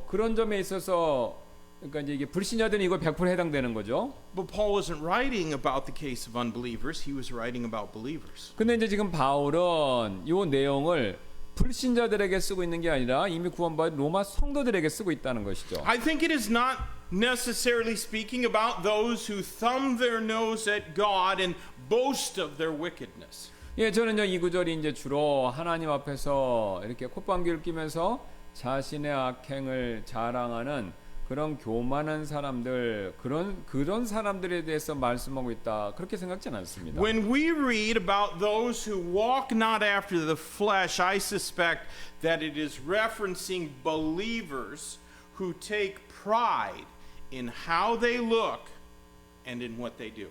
그런 점에 있어서 그러니까 이제 이게 불신자들은 이거 100% 해당되는 거죠. But Paul wasn't writing about the case of unbelievers. He was writing about believers. 근데 이제 지금 바울은 요 내용을 불신자들에게 쓰고 있는 게 아니라 이미 구원받은 로마 성도들에게 쓰고 있다는 것이죠. I think it is not necessarily speaking about those who thumb their nose at God and boast of their wickedness. 예, 저는요 이 구절이 이제 주로 하나님 앞에서 이렇게 콧방귀를 뀌면서 자신의 악행을 자랑하는 그런 교만한 사람들 그런 사람들에 대해서 말씀하고 있다 그렇게 생각지는 않습니다. When we read about those who walk not after the flesh, I suspect that it is referencing believers who take pride in how they look and in what they do.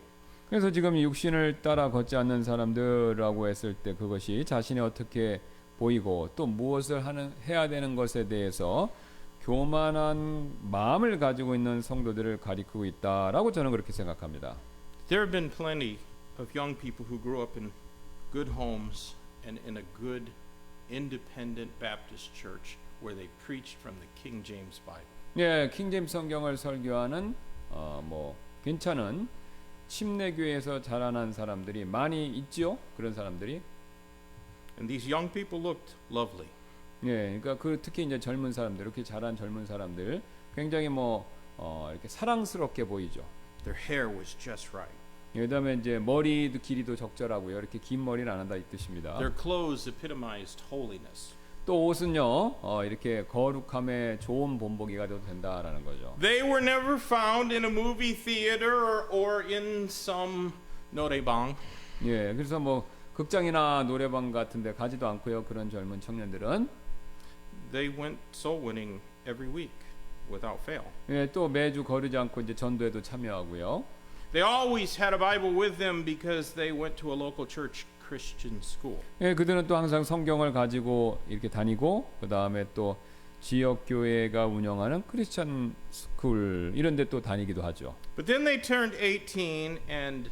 그래서 지금 육신을 따라 걷지 않는 사람들이라고 했을 때 그것이 자신이 어떻게 보이고 또 무엇을 해야 되는 것에 대해서 교만한 마음을 가지고 있는 성도들을 가리키고 있다라고 저는 그렇게 생각합니다. There have been plenty of young people who grew up in good homes and in a good independent Baptist church where they preached from the King James Bible. 예, 킹제임스 성경을 설교하는 뭐 괜찮은 침례교회에서 자라난 사람들이 많이 있죠. 그런 사람들이. And these young people looked lovely. 예, 그러니까 특히 이제 젊은 사람들 이렇게 자란 젊은 사람들 굉장히 이렇게 사랑스럽게 보이죠. Their hair was just right. 그다음에 이제 머리도 길이도 적절하고요. 이렇게 긴 머리는 안 한다 이 뜻입니다. Their clothes epitomized holiness. 또 옷은요, 이렇게 거룩함의 좋은 본보기가 돼도 된다라는 거죠. They were never found in a movie theater or in some norebang. 예, 그래서 뭐 극장이나 노래방 같은데 가지도 않고요. 그런 젊은 청년들은 They went soul winning every week without fail. 예, 또 매주 거르지 않고 이제 전도에도 참여하고요. They always had a Bible with them because they went to a local church Christian school. 예, 그들은 또 항상 성경을 가지고 이렇게 다니고 그 다음에 또 지역 교회가 운영하는 크리스천 스쿨 이런 데 또 다니기도 하죠. But then they turned 18 and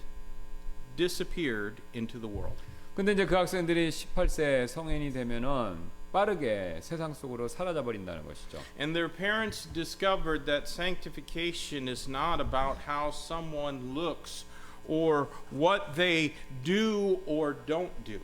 disappeared into the world. 근데 이제 그 학생들이 18세 성인이 되면은 빠르게 세상 속으로 사라져 버린다는 것이죠. And their parents discovered that sanctification is not about how someone looks or what they do or don't do.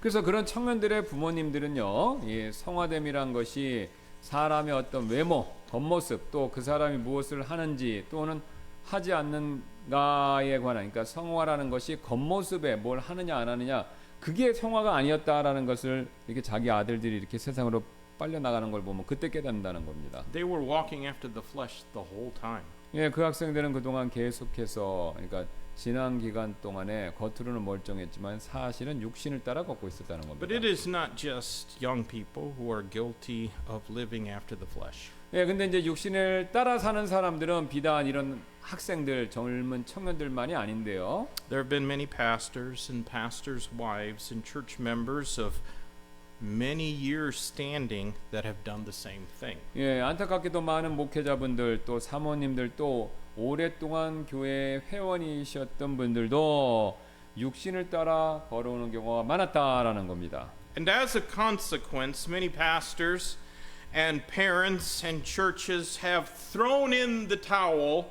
그래서 그런 청년들의 부모님들은요, 이 성화됨이란 것이 사람의 어떤 외모, 겉모습, 또 그 사람이 무엇을 하는지 또는 하지 않는가에 관한, 그러니까 성화라는 것이 겉모습에 뭘 하느냐 안 하느냐, 그게 성화가 아니었다라는 것을 이렇게 자기 아들들이 이렇게 세상으로 빨려 나가는 걸 보면 그때 깨닫는다는 겁니다. They were walking after the flesh the whole time. 예, 그 학생들은 그동안 계속해서, 그러니까 지난 기간 동안에 겉으로는 멀쩡했지만 사실은 육신을 따라 걷고 있었다는 겁니다. But it is not just young people who are guilty of living after the flesh. 예, 근데 이제 육신을 따라 사는 사람들은 비단 이런 학생들, 젊은 청년들만이 아닌데요. There have been many pastors and pastors' wives and church members of many years standing that have done the same thing. 예, 안타깝게도 많은 목회자분들 또 사모님들 또 오랫동안 교회 회원이셨던 분들도 육신을 따라 걸어오는 경우가 많았다라는 겁니다. And as a consequence, many pastors and parents and churches have thrown in the towel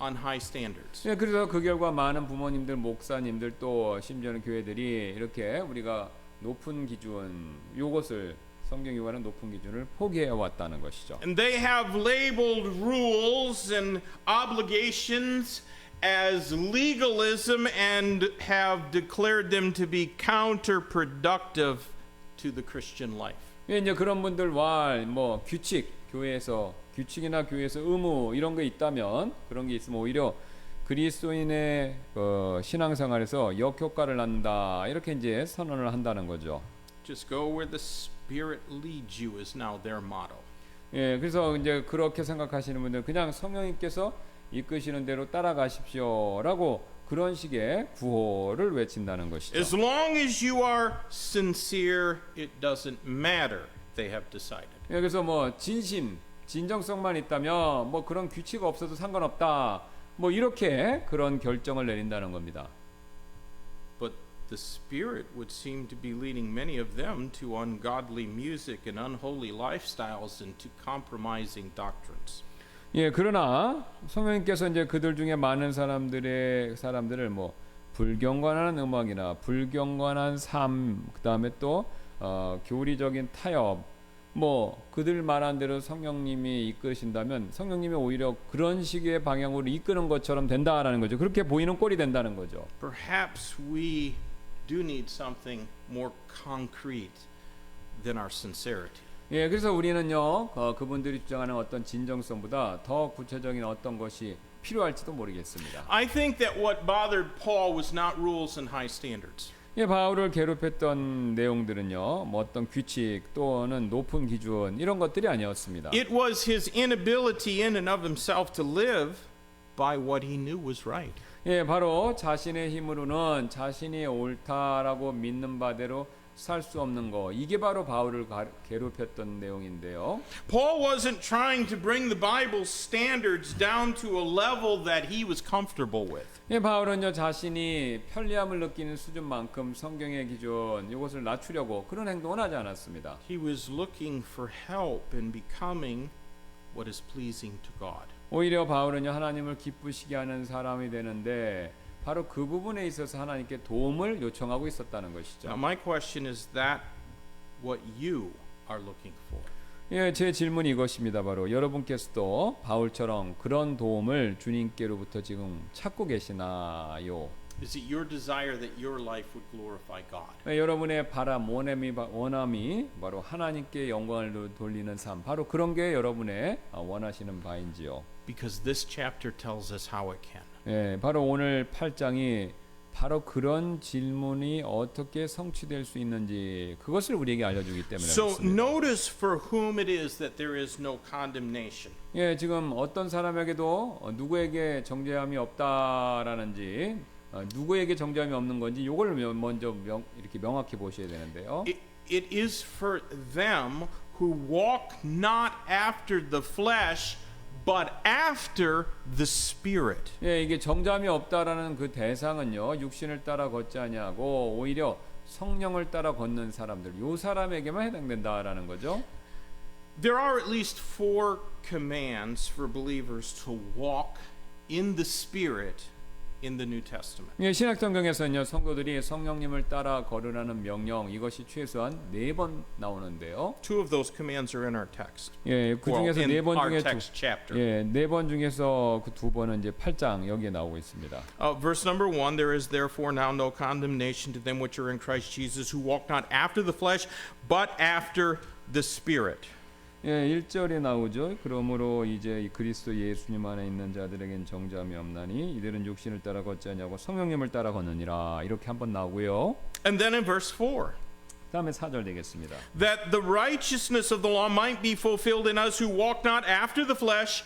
on high standards. 예, 그래서 그 결과 많은 부모님들, 목사님들 또 심지어는 교회들이 이렇게 우리가 높은 기준, 요것을 성경이 요구하는 높은 기준을 포기해 왔다는 것이죠. And they have labeled rules and obligations as legalism and have declared them to be counterproductive to the Christian life. 예, 이제 그런 분들과 뭐 규칙, 교회에서 규칙이나 교회에서 의무 이런 게 있다면 그런 게 있으면 오히려 그리스도인의 신앙생활에서 역효과를 낳는다 이렇게 이제 선언을 한다는 거죠. Just go where the Spirit leads you is now their motto. 예, 그래서 이제 그렇게 생각하시는 분들 그냥 성령님께서 이끄시는 대로 따라가십시오라고 그런 식의 구호를 외친다는 것이죠. As long as you are sincere, it doesn't matter. They have decided. 예, 그래서 뭐 진심, 진정성만 있다면 뭐 그런 규칙 없어도 상관없다. 뭐 이렇게 그런 결정을 내린다는 겁니다. But the Spirit would seem to be leading many of them to ungodly music and unholy lifestyles and to compromising doctrines. 예, 그러나 성령님께서 이제 그들 중에 많은 사람들을 뭐 불경건한 음악이나 불경건한 삶, 그다음에 또 교리적인 타협, 뭐 그들 말한 대로 성령님이 이끄신다면 성령님이 오히려 그런 식의 방향으로 이끄는 것처럼 된다라는 거죠. 그렇게 보이는 꼴이 된다는 거죠. Perhaps we do need something more concrete than our sincerity. 예, 그래서 우리는요 그분들이 주장하는 어떤 진정성보다 더 구체적인 어떤 것이 필요할지도 모르겠습니다. I think that what bothered Paul was not rules and high standards. 예, 바울을 괴롭혔던 내용들은요, 뭐 어떤 규칙 또는 높은 기준 이런 것들이 아니었습니다. It was his inability in and of himself to live by what he knew was right. 예, 바로 자신의 힘으로는 자신이 옳다라고 믿는 바대로 살 수 없는 거, 이게 바로 바울을 괴롭혔던 내용인데요. Paul wasn't trying to bring the Bible's standards down to a level that he was comfortable with. 예, 바울은요 자신이 편리함을 느끼는 수준만큼 성경의 기준 이것을 낮추려고 그런 행동은 하지 않았습니다. He was looking for help in becoming what is pleasing to God. 오히려 바울은요 하나님을 기쁘시게 하는 사람이 되는데 바로 그 부분에 있어서 하나님께 도움을 요청하고 있었다는 것이죠. Now my question is that what you are looking for? 예, 제 질문이 이것입니다. 바로 여러분께서도 바울처럼 그런 도움을 주님께로부터 지금 찾고 계시나요? Is it your desire that your life would glorify God? 예, 여러분의 바람, 원함이 바로 하나님께 영광을 돌리는 삶, 바로 그런 게 여러분의 원하시는 바인지요? Because this chapter tells us how it can. 예, 바로 오늘 8장이 바로 그런 질문이 어떻게 성취될 수 있는지 그것을 우리에게 알려주기 때문에 So 그렇습니다. notice for whom it is that there is no condemnation. 예, 지금 어떤 사람에게도 누구에게 정죄함이 없다라는지 누구에게 정죄함이 없는 건지 이걸 먼저 이렇게 명확히 보셔야 되는데요. It is for them who walk not after the flesh but after the Spirit. 예, 이게 정죄함이 없다라는 그 대상은요 육신을 따라 걷지 아니하고 오히려 성령을 따라 걷는 사람들, 요 사람에게만 해당된다라는 거죠. There are at least 4 commands for believers to walk in the Spirit in the New Testament. 예, 신약 성경에서는요 성도들이 성령님을 따라 걸으라는 명령 이것이 최소한 4번 나오는데요. Two of those commands are in our text. 예, 그 Well, 중에서 in 4번 our 중에 text chapter. 예, 4번 중에서 그 2번은 이제 8장 여기에 나오고 있습니다. Verse number 1, there is therefore now no condemnation to them which are in Christ Jesus, who walk not after the flesh, but after the Spirit. 예, 1절에 나오죠. 그러므로 이제 이 그리스도 예수님 안에 있는 자들에겐 정죄함이 없나니 이들은 육신을 따라 걷지 아니하고 성령님을 따라 걷느니라. 이렇게 한번 나오고요. And then in verse 4, 다음에 4절 되겠습니다. that the righteousness of the law might be fulfilled in us who walk not after the flesh,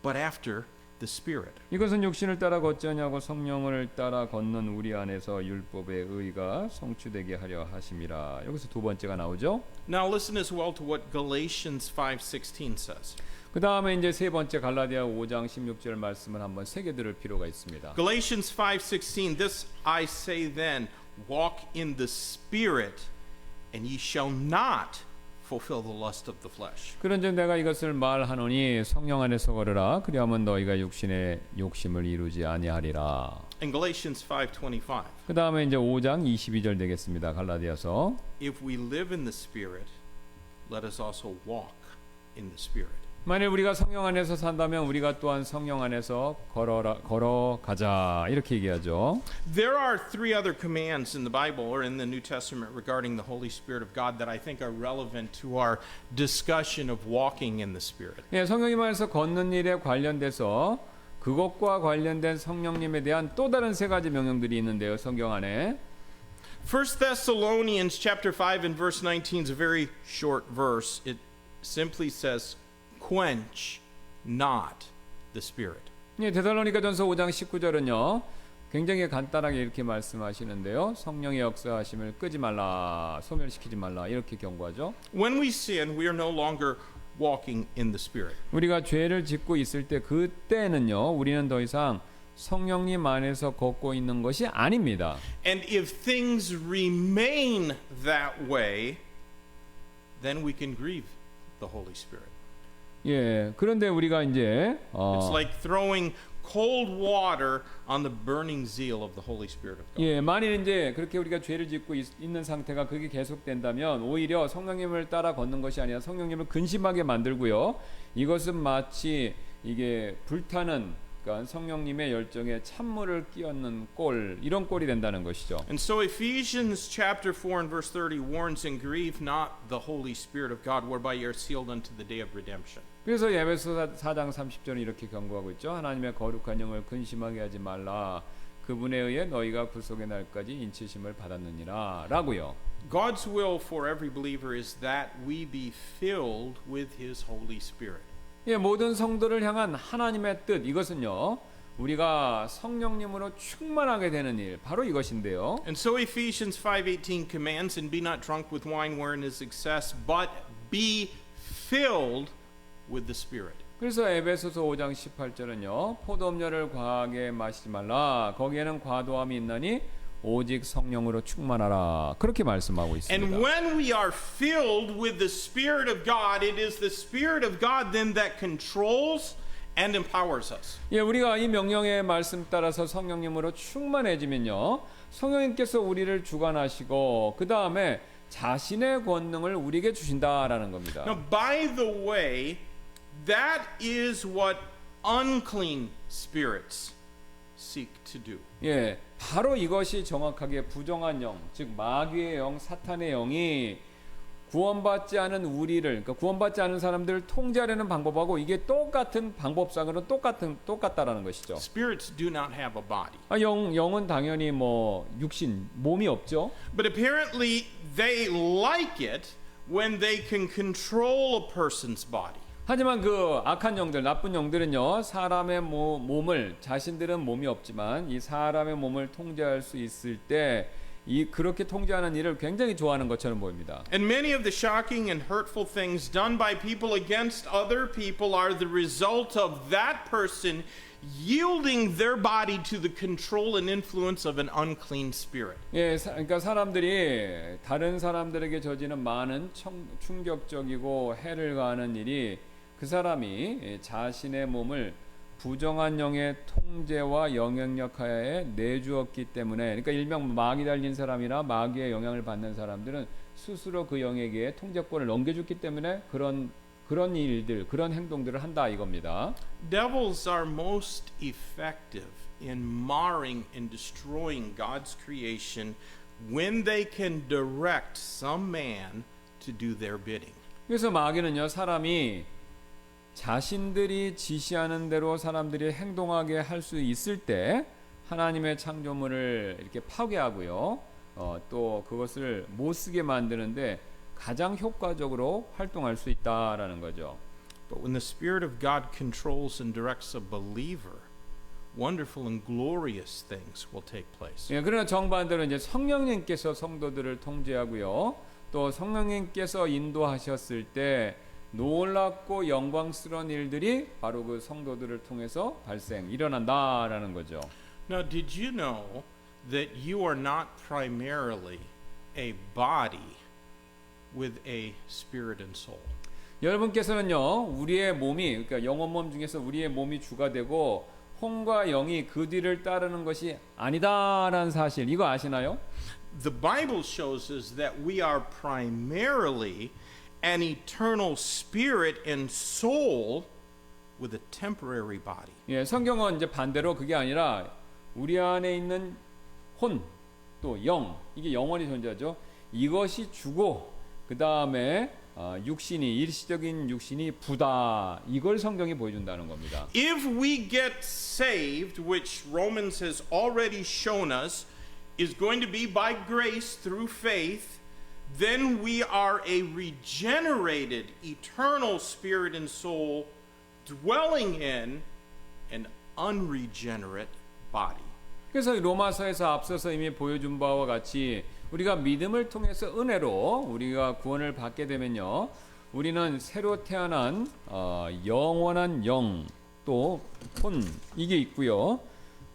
but after the Spirit. 이것은 육신을 따라 걷지 아니하고 성령을 따라 걷는 우리 안에서 율법의 의가 성취되게 하려 하심이라. 여기서 두 번째가 나오죠. Now listen as well to what Galatians 5:16 says. 그 다음에 이제 세 번째 갈라디아 5장 16절 말씀을 한번 새겨 들을 필요가 있습니다. Galatians 5:16, this I say then, walk in the Spirit, and ye shall not fulfill the lust of the flesh. 그런즉 내가 이것을 말하노니 성령 안에서 걸으라 그리하면 너희가 육신의 욕심을 이루지 아니하리라. In Galatians 5:25, 그 다음에 이제 5장 22절 되겠습니다. 갈라디아서 if we live in the Spirit, let us also walk in the Spirit. 만일 우리가 성령 안에서 산다면 우리가 또한 성령 안에서 걸어가자 이렇게 얘기하죠. There are three other commands in the Bible or in the New Testament regarding the Holy Spirit of God that I think are relevant to our discussion of walking in the Spirit. 예, 성령님 안에서 걷는 일에 관련돼서 그것과 관련된 성령님에 대한 또 다른 세 가지 명령들이 있는데요. 성경 안에 1 Thessalonians chapter 5 and verse 19 is a very short verse. It simply says, quench not the Spirit. 예, 데살로니가전서 5장 19절은요. 굉장히 간단하게 이렇게 말씀하시는데요. 성령의 역사하심을 끄지 말라, 소멸시키지 말라 이렇게 경고하죠. When we sin, we are no longer walking in the Spirit. 우리가 죄를 짓고 있을 때 그때는요. 우리는 더 이상 성령님 안에서 걷고 있는 것이 아닙니다. And if things remain that way, then we can grieve the Holy Spirit. 예, 그런데 우리가 이제 It's like throwing cold water on the burning zeal of the Holy Spirit of God. 예, 만일 이제 그렇게 우리가 죄를 짓고 있는 상태가 그게 계속된다면 오히려 성령님을 따라 걷는 것이 아니라 성령님을 근심하게 만들고요. 이것은 마치 이게 불타는 그러니까 성령님의 열정에 찬물을 끼얹는 꼴 이런 꼴이 된다는 것이죠. And so Ephesians chapter 4 and verse 30 warns and grieve not the Holy Spirit of God whereby you are sealed unto the day of redemption. 그래서 에베소 4장 30절은 이렇게 경고하고 있죠. 하나님의 거룩한 영을 근심하게 하지 말라. 그분에 의해 너희가 구속의 날까지 인치심을 받았느니라 라고요. God's will for every believer is that we be filled with His Holy Spirit. 예, 모든 성도를 향한 하나님의 뜻 이것은요. 우리가 성령님으로 충만하게 되는 일 바로 이것인데요. And so Ephesians 5:18 commands, and be not drunk with wine wherein is excess, but be filled with the Spirit. 그래서 에베소서 5장 18절은요. 포도음료를 과하게 마시지 말라. 거기에는 과도함이 있나니 오직 성령으로 충만하라. 그렇게 말씀하고 있습니다. And when we are filled with the Spirit of God, it is the Spirit of God then that controls and empowers us. 예, 우리가 이 명령의 말씀 따라서 성령님으로 충만해지면요. 성령님께서 우리를 주관하시고 그 다음에 자신의 권능을 우리에게 주신다라는 겁니다. Now, by the way, that is what unclean spirits seek to do. 예, 바로 이것이 정확하게 부정한 영, 즉 마귀의 영, 사탄의 영이 구원받지 않은 우리를, 그러니까 구원받지 않은 사람들을 통제하려는 방법하고 이게 똑같은 방법상으로 똑같다라는 것이죠. Spirits do not have a body. 영은 당연히 뭐 육신, 몸이 없죠. But apparently they like it when they can control a person's body. 하지만 그 악한 영들, 나쁜 영들은요, 사람의 몸을, 자신들은 몸이 없지만 이 사람의 몸을 통제할 수 있을 때 그렇게 통제하는 일을 굉장히 좋아하는 것처럼 보입니다. And many of the shocking and hurtful things done by people against other people are the result of that person yielding their body to the control and influence of an unclean spirit. 예, 그러니까 사람들이 다른 사람들에게 저지는 많은 충격적이고 해를 가하는 일이 그 사람이 자신의 몸을 부정한 영의 통제와 영향력 하에 내주었기 때문에, 그러니까 일명 마귀 달린 사람이나 마귀의 영향을 받는 사람들은 스스로 그 영에게 통제권을 넘겨줬기 때문에 그런 일들, 그런 행동들을 한다 이겁니다. Devils are most effective in marring and destroying God's creation when they can direct some man to do their bidding. 그래서 마귀는요, 사람이 자신들이 지시하는 대로 사람들이 행동하게 할 수 있을 때 하나님의 창조물을 이렇게 파괴하고요, 또 그것을 못 쓰게 만드는데 가장 효과적으로 활동할 수 있다라는 거죠. But when the Spirit of God controls and directs a believer, wonderful and glorious things will take place. 예, 그러나 정반대로 이제 성령님께서 성도들을 통제하고요, 또 성령님께서 인도하셨을 때 놀랍고 영광스러운 일들이 바로 그 성도들을 통해서 일어난다라는 거죠. Now, did you know that you are not primarily a body with a spirit and soul? 여러분께서는요, 우리의 몸이, 그러니까 영혼 몸 중에서 우리의 몸이 주가 되고 혼과 영이 그 뒤를 따르는 것이 아니다라는 사실, 이거 아시나요? The Bible shows us that we are primarily an eternal spirit and soul with a temporary body. 예, 성경은 이제 반대로 그게 아니라 우리 안에 있는 혼, 또 영, 이게 영원히 존재하죠. 이것이 주고 그 다음에 육신이, 일시적인 육신이 부다, 이걸 성경이 보여준다는 겁니다. If we get saved, which Romans has already shown us is going to be by grace through faith, then we are a regenerated, eternal spirit and soul dwelling in an unregenerate body. 그래서 로마서에서 앞서서 이미 보여준 바와 같이 우리가 믿음을 통해서 은혜로 우리가 구원을 받게 되면요, 우리는 새로 태어난 영원한 영, 또 혼, 이게 있고요,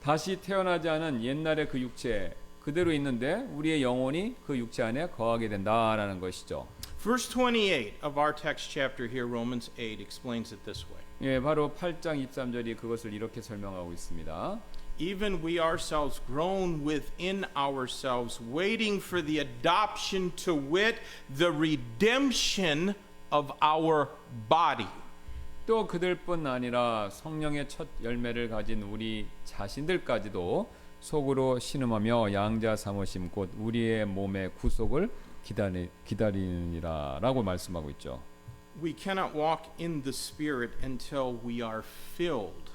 다시 태어나지 않은 옛날의 그 육체 그대로 있는데 우리의 영혼이 그 육체 안에 거하게 된다라는 것이죠. Verse 28 of our text chapter here, Romans 8, explains it this way. 예, 바로 8장 23절이 그것을 이렇게 설명하고 있습니다. Even we ourselves groan within ourselves, waiting for the adoption, to wit, the redemption of our body. 또 그들뿐 아니라 성령의 첫 열매를 가진 우리 자신들까지도 속으로 신음하며 양자 삼으심 곧 우리의 몸의 구속을 기다리느니라라고 말씀하고 있죠. We cannot walk in the Spirit until we are filled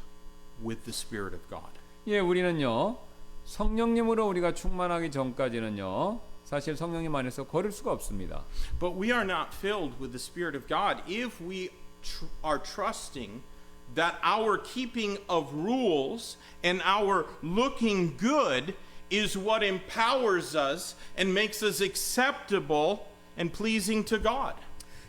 with the Spirit of God. 예, 우리는요, 성령님으로 우리가 충만하기 전까지는요, 사실 성령님 안에서 걸을 수가 없습니다. But we are not filled with the Spirit of God if we are trusting that our keeping of rules and our looking good is what empowers us and makes us acceptable and pleasing to God.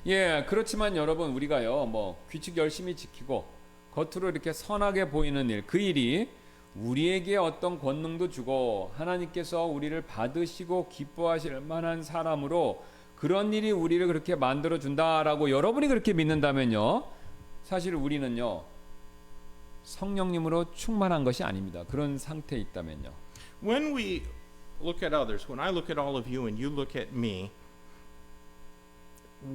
예, 그렇지만 여러분, 우리가요, 규칙 열심히 지키고 겉으로 이렇게 선하게 보이는 일, 그 일이 우리에게 어떤 권능도 주고 하나님께서 우리를 받으시고 기뻐하실 만한 사람으로 그런 일이 우리를 그렇게 만들어 준다라고 여러분이 그렇게 믿는다면요, 사실 우리는요, 성령님으로 충만한 것이 아닙니다. 그런 상태에 있다면요. When we look at others, when I look at all of you and you look at me,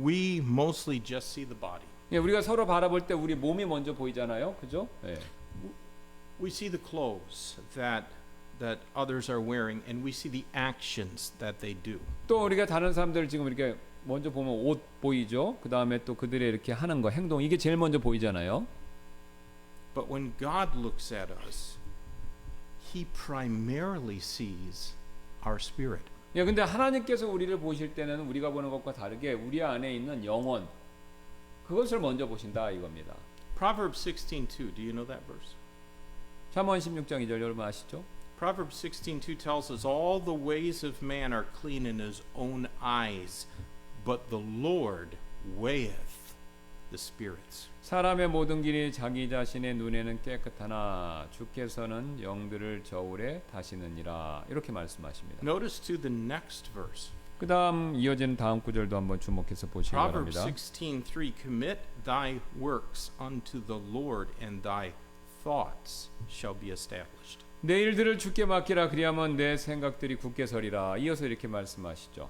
we mostly just see the body. 예, 우리가 서로 바라볼 때 우리 몸이 먼저 보이잖아요, 그죠? 예. We see the clothes that others are wearing, and we see the actions that they do. 또 우리가 다른 사람들 지금 이렇게 먼저 보면 옷 보이죠? 그 다음에 또 그들의 이렇게 하는 거, 행동, 이게 제일 먼저 보이잖아요. But when God looks at us, He primarily sees our spirit. 예, 근데 하나님께서 우리를 보실 때는 우리가 보는 것과 다르게 우리 안에 있는 영혼, 그것을 먼저 보신다 이겁니다. Proverbs 16:2. Do you know that verse? 잠언 16장 2절 여러분 아시죠? Proverbs 16:2 tells us all the ways of man are clean in his own eyes, but the Lord weigheth the spirits. 사람의 모든 길이 자기 자신의 눈에는 깨끗하나 주께서는 영들을 저울에 다시느니라, 이렇게 말씀하십니다. Notice to the next verse. 그 다음 이어지는 다음 구절도 한번 주목해서 보시기 Proverbs 바랍니다. 16:3 Commit thy works unto the Lord, and thy thoughts shall be established. 내 일들을 주께 맡기라 그리하면 내 생각들이 굳게 서리라. 이어서 이렇게 말씀하시죠.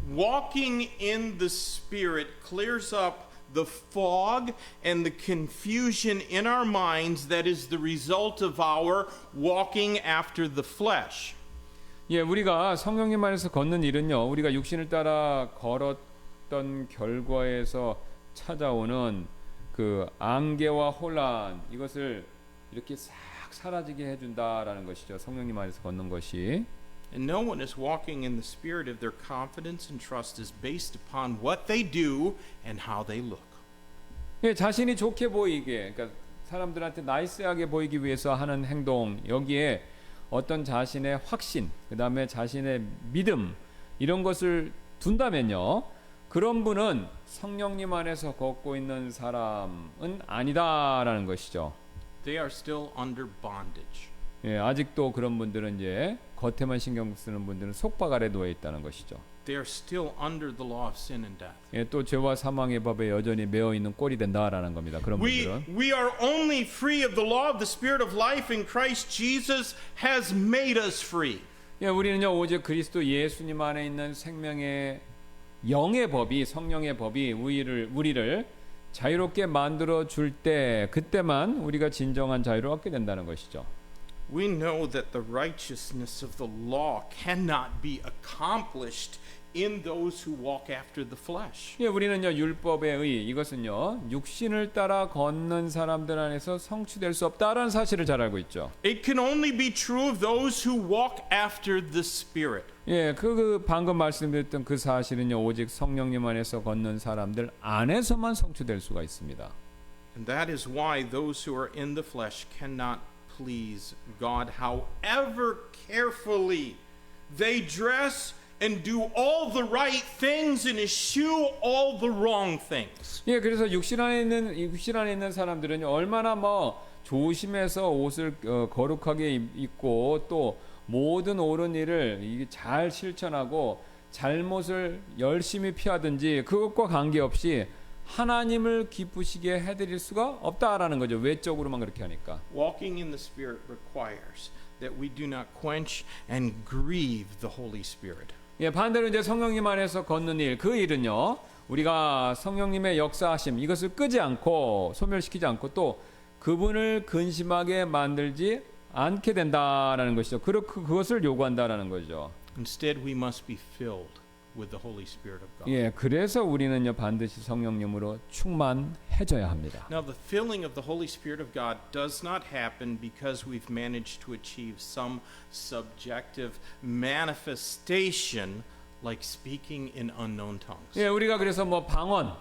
Walking in the Spirit clears up the fog and the confusion in our minds that is the result of our walking after the flesh. 예, 우리가 성령님 안에서 걷는 일은요, 우리가 육신을 따라 걸었던 결과에서 찾아오는 그 안개와 혼란, 이것을 이렇게 싹 사라지게 해준다라는 것이죠. 성령님 안에서 걷는 것이. And no one is walking in the spirit of their confidence and trust is based upon what they do and how they look. 예, 자신이 좋게 보이게, 그러니까 사람들한테 나이스하게 보이기 위해서 하는 행동, 여기에 어떤 자신의 확신, 그 다음에 자신의 믿음, 이런 것을 둔다면요, 그런 분은 성령님 안에서 걷고 있는 사람은 아니다라는 것이죠. They are still under bondage. 예, 아직도 그런 분들은 이제 겉에만 신경 쓰는 분들은 속박 아래 놓여 있다는 것이죠. They are still under the law of sin and death. 예, 또 죄와 사망의 법에 여전히 매어 있는 꼴이 된다라는 겁니다. 그런 분들은. We are only free of the law of the Spirit of life in Christ Jesus has made us free. 예, 우리는요 오직 그리스도 예수님 안에 있는 생명의 영의 법이, 성령의 법이 우리를 자유롭게 만들어 줄 때, 그때만 우리가 진정한 자유를 얻게 된다는 것이죠. We know that the righteousness of the law cannot be accomplished in those who walk after the flesh. 예, 우리는요 율법의 의, 이것은요 육신을 따라 걷는 사람들 안에서 성취될 수 없다라는 사실을 잘 알고 있죠. It can only be true of those who walk after the Spirit. 예, 그 방금 말씀드렸던 그 사실은요 오직 성령님 안에서 걷는 사람들 안에서만 성취될 수가 있습니다. And that is why those who are in the flesh cannot please God, however carefully they dress and do all the right things and eschew all the wrong things. 예, 그래서 육신 안에 있는 사람들은 얼마나 조심해서 옷을 거룩하게 입고 또 모든 옳은 일을 이게 잘 실천하고 잘못을 열심히 피하든지 그것과 관계없이 하나님을 기쁘시게 해드릴 수가 없다라는 거죠. 외적으로만 그렇게 하니까. Walking in the Spirit requires that we do not quench and grieve the Holy Spirit. 예, 반대로 이제 성령님 안에서 걷는 일, 그 일은요, 우리가 성령님의 역사하심 이것을 끄지 않고 소멸시키지 않고 또 그분을 근심하게 만들지 않게 된다라는 것이죠. 그것을 요구한다라는 거죠. Instead, we must be filled with the Holy Spirit of God. 예, 그래서 우리는요 반드시 성령님으로 충만해져야 합니다. Now, the filling of the Holy Spirit of God does not happen because we've managed to achieve some subjective manifestation like speaking in unknown tongues. 예, 우리가 그래서 방언,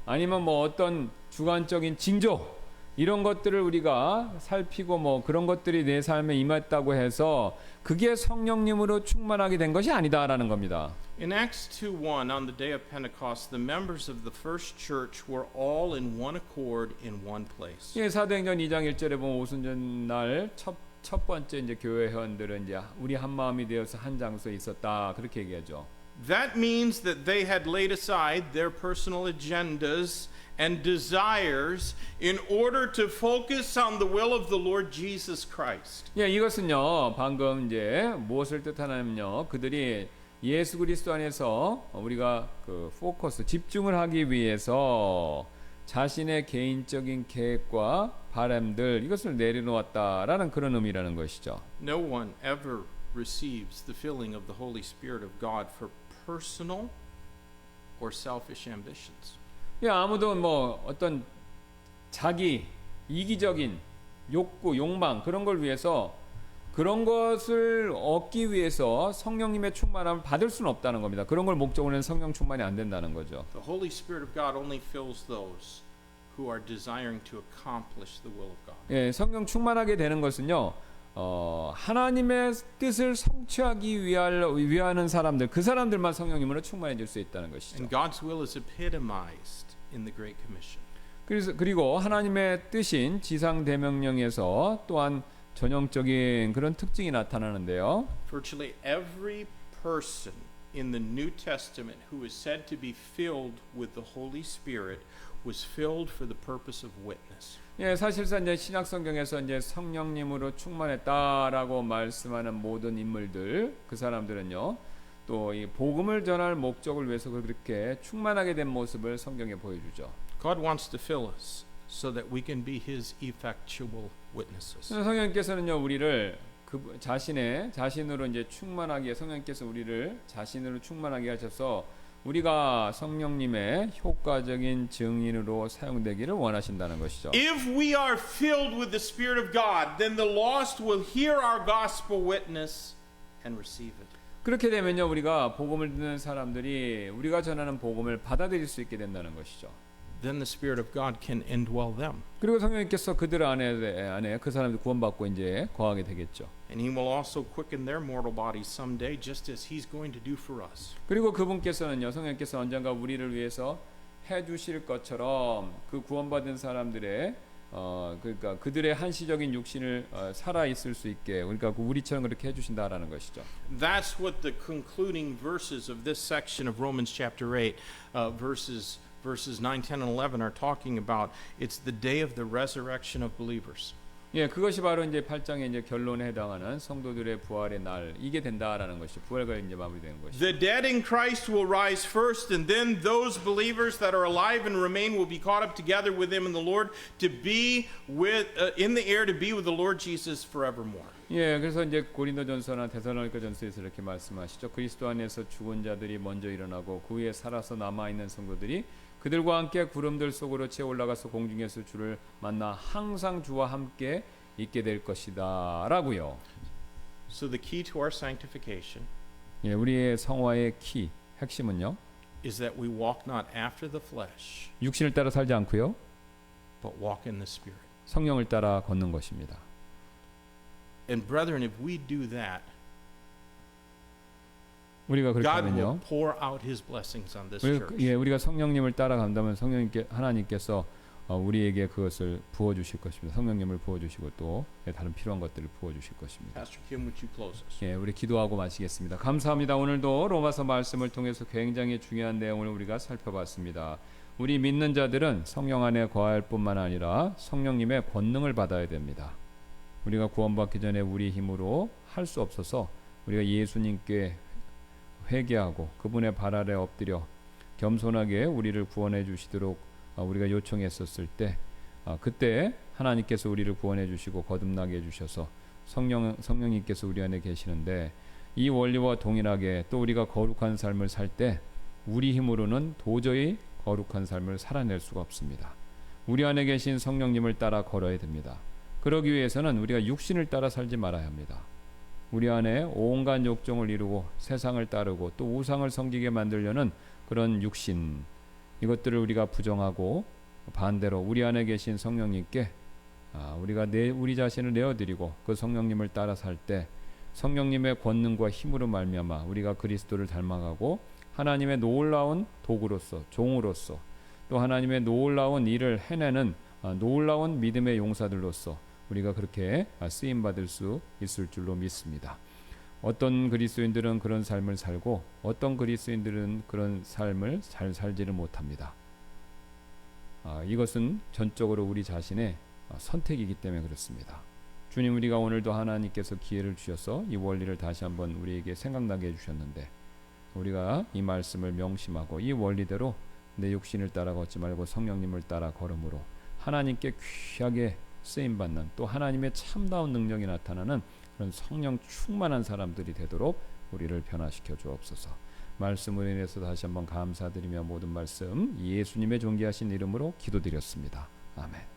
아니면 어떤 주관적인 징조 이런 것들을 우리가 살피고 그런 것들이 내 삶에 임했다고 해서 그게 성령님으로 충만하게 된 것이 아니다라는 겁니다. In Acts 2:1, on the day of Pentecost, the members of the first church were all in one accord in one place. 예, 사도행전 2장 1절에 보면 오순절 날 첫 번째 이제 교회 회원들은 이제 우리 한 마음이 되어서 한 장소에 있었다 그렇게 얘기하죠. That means that they had laid aside their personal agendas and desires in order to focus on the will of the Lord Jesus Christ. 예, 이것은요 방금 이제 무엇을 뜻하냐면요 그들이 예수 그리스도 안에서 우리가 집중을 하기 위해서 자신의 개인적인 계획과 바람들 이것을 내려놓았다라는 그런 의미라는 것이죠. No one ever receives the filling of the Holy Spirit of God for personal or selfish ambitions. 예, 아무도 어떤 자기 이기적인 욕구, 욕망 그런 걸 위해서 그런 것을 얻기 위해서 성령님의 충만함을 받을 수는 없다는 겁니다. 그런 걸 목적으로는 성령 충만이 안 된다는 거죠. The Holy Spirit of God only fills those who are desiring to accomplish the will of God. 예, 성령 충만하게 되는 것은요. 하나님의 뜻을 성취하기 위하는 사람들, 그 사람들만 성령님으로 충만해질 수 있다는 것이죠. And God's will is epitomized in the Great Commission. 그리고 하나님의 뜻인 지상 대명령에서 또한 전형적인 그런 특징이 나타나는데요. Virtually every person in the New Testament who is said to be filled with the Holy Spirit was filled for the purpose of witness. 예, 사실상 이제 신약 성경에서 이제 성령님으로 충만했다라고 말씀하는 모든 인물들, 그 사람들은요, 또 이 복음을 전할 목적을 위해서 그렇게 충만하게 된 모습을 성경에 보여주죠. God wants to fill us so that we can be His effectual witnesses. 성령님께서는요, 우리를 그 자신으로 이제 충만하게, 성령님께서 우리를 자신으로 충만하게 하셔서 우리가 성령님의 효과적인 증인으로 사용되기를 원하신다는 것이죠. If we are filled with the Spirit of God, then the lost will hear our gospel witness and receive it. 그렇게 되면요, 우리가 복음을 듣는 사람들이 우리가 전하는 복음을 받아들일 수 있게 된다는 것이죠. Then the Spirit of God can indwell them. 그리고 성령님께서 그들 안에 그 사람들 구원받고 이제 거하게 되겠죠. And He will also quicken their mortal bodies someday, just as He's going to do for us. 그리고 그분께서는요, 성령님께서 언젠가 우리를 위해서 해주실 것처럼 그 구원받은 사람들의 그러니까 그들의 한시적인 육신을 살아 있을 수 있게, 그러니까 우리처럼 그렇게 해주신다라는 것이죠. That's what the concluding verses of this section of Romans chapter 8, verses 9, 10, and 11 are talking about. It's the day of the resurrection of believers. 예, 그것이 바로 이제 8장의 이제 결론에 해당하는 성도들의 부활의 날, 이게 된다라는 것이 부활과 이제 마무리되는 것이죠. The dead in Christ will rise first, and then those believers that are alive and remain will be caught up together with them in the Lord to be with in the air to be with the Lord Jesus forevermore. 예, 그래서 이제 고린도전서나 데살로니가전서에서 이렇게 말씀하시죠. 그리스도 안에서 죽은 자들이 먼저 일어나고 그 후에 살아서 남아 있는 성도들이 그들과 함께 구름들 속으로 채 올라가서 공중에서 주를 만나 항상 주와 함께 있게 될 것이다라고요. So the key to our sanctification 예, 우리의 성화의 키, 핵심은요, is that we walk not after the flesh, 육신을 따라 살지 않고요, but walk in the Spirit. 성령을 따라 걷는 것입니다. And brethren, if we do that, 우리가 그렇게 God will 하면요, pour out His blessings on this church. 우리가 성령님을 따라간다면 하나님께서 우리에게 그것을 부어주실 것입니다. 성령님을 부어주시고 또 다른 필요한 것들을 부어주실 것입니다. Pastor Kim, would you close us? 예, 우리 기도하고 마치겠습니다. 감사합니다. 오늘도 로마서 말씀을 통해서 굉장히 중요한 내용을 우리가 살펴봤습니다. 우리 믿는 자들은 성령 안에 거할 뿐만 아니라 성령님의 권능을 받아야 됩니다. 우리가 구원받기 전에 우리 힘으로 할 수 없어서 우리가 예수님께 회개하고 그분의 발 아래 엎드려 겸손하게 우리를 구원해 주시도록 우리가 요청했었을 때, 그때 하나님께서 우리를 구원해 주시고 거듭나게 해주셔서 성령님께서 우리 안에 계시는데, 이 원리와 동일하게 또 우리가 거룩한 삶을 살 때 우리 힘으로는 도저히 거룩한 삶을 살아낼 수가 없습니다. 우리 안에 계신 성령님을 따라 걸어야 됩니다. 그러기 위해서는 우리가 육신을 따라 살지 말아야 합니다. 우리 안에 온갖 욕정을 이루고 세상을 따르고 또 우상을 섬기게 만들려는 그런 육신, 이것들을 우리가 부정하고 반대로 우리 안에 계신 성령님께 우리가 우리 자신을 내어드리고 그 성령님을 따라 살 때 성령님의 권능과 힘으로 말미암아 우리가 그리스도를 닮아가고 하나님의 놀라운 도구로서, 종으로서, 또 하나님의 놀라운 일을 해내는 놀라운 믿음의 용사들로서 우리가 그렇게 쓰임받을 수 있을 줄로 믿습니다. 어떤 그리스도인들은 그런 삶을 살고 어떤 그리스도인들은 그런 삶을 잘 살지를 못합니다. 이것은 전적으로 우리 자신의 선택이기 때문에 그렇습니다. 주님, 우리가 오늘도 하나님께서 기회를 주셔서 이 원리를 다시 한번 우리에게 생각나게 해주셨는데, 우리가 이 말씀을 명심하고 이 원리대로 내 육신을 따라 걷지 말고 성령님을 따라 걸음으로 하나님께 귀하게 쓰임받는, 또 하나님의 참다운 능력이 나타나는 그런 성령 충만한 사람들이 되도록 우리를 변화시켜 주옵소서. 말씀을 인해서 다시 한번 감사드리며 모든 말씀 예수님의 존귀하신 이름으로 기도드렸습니다. 아멘.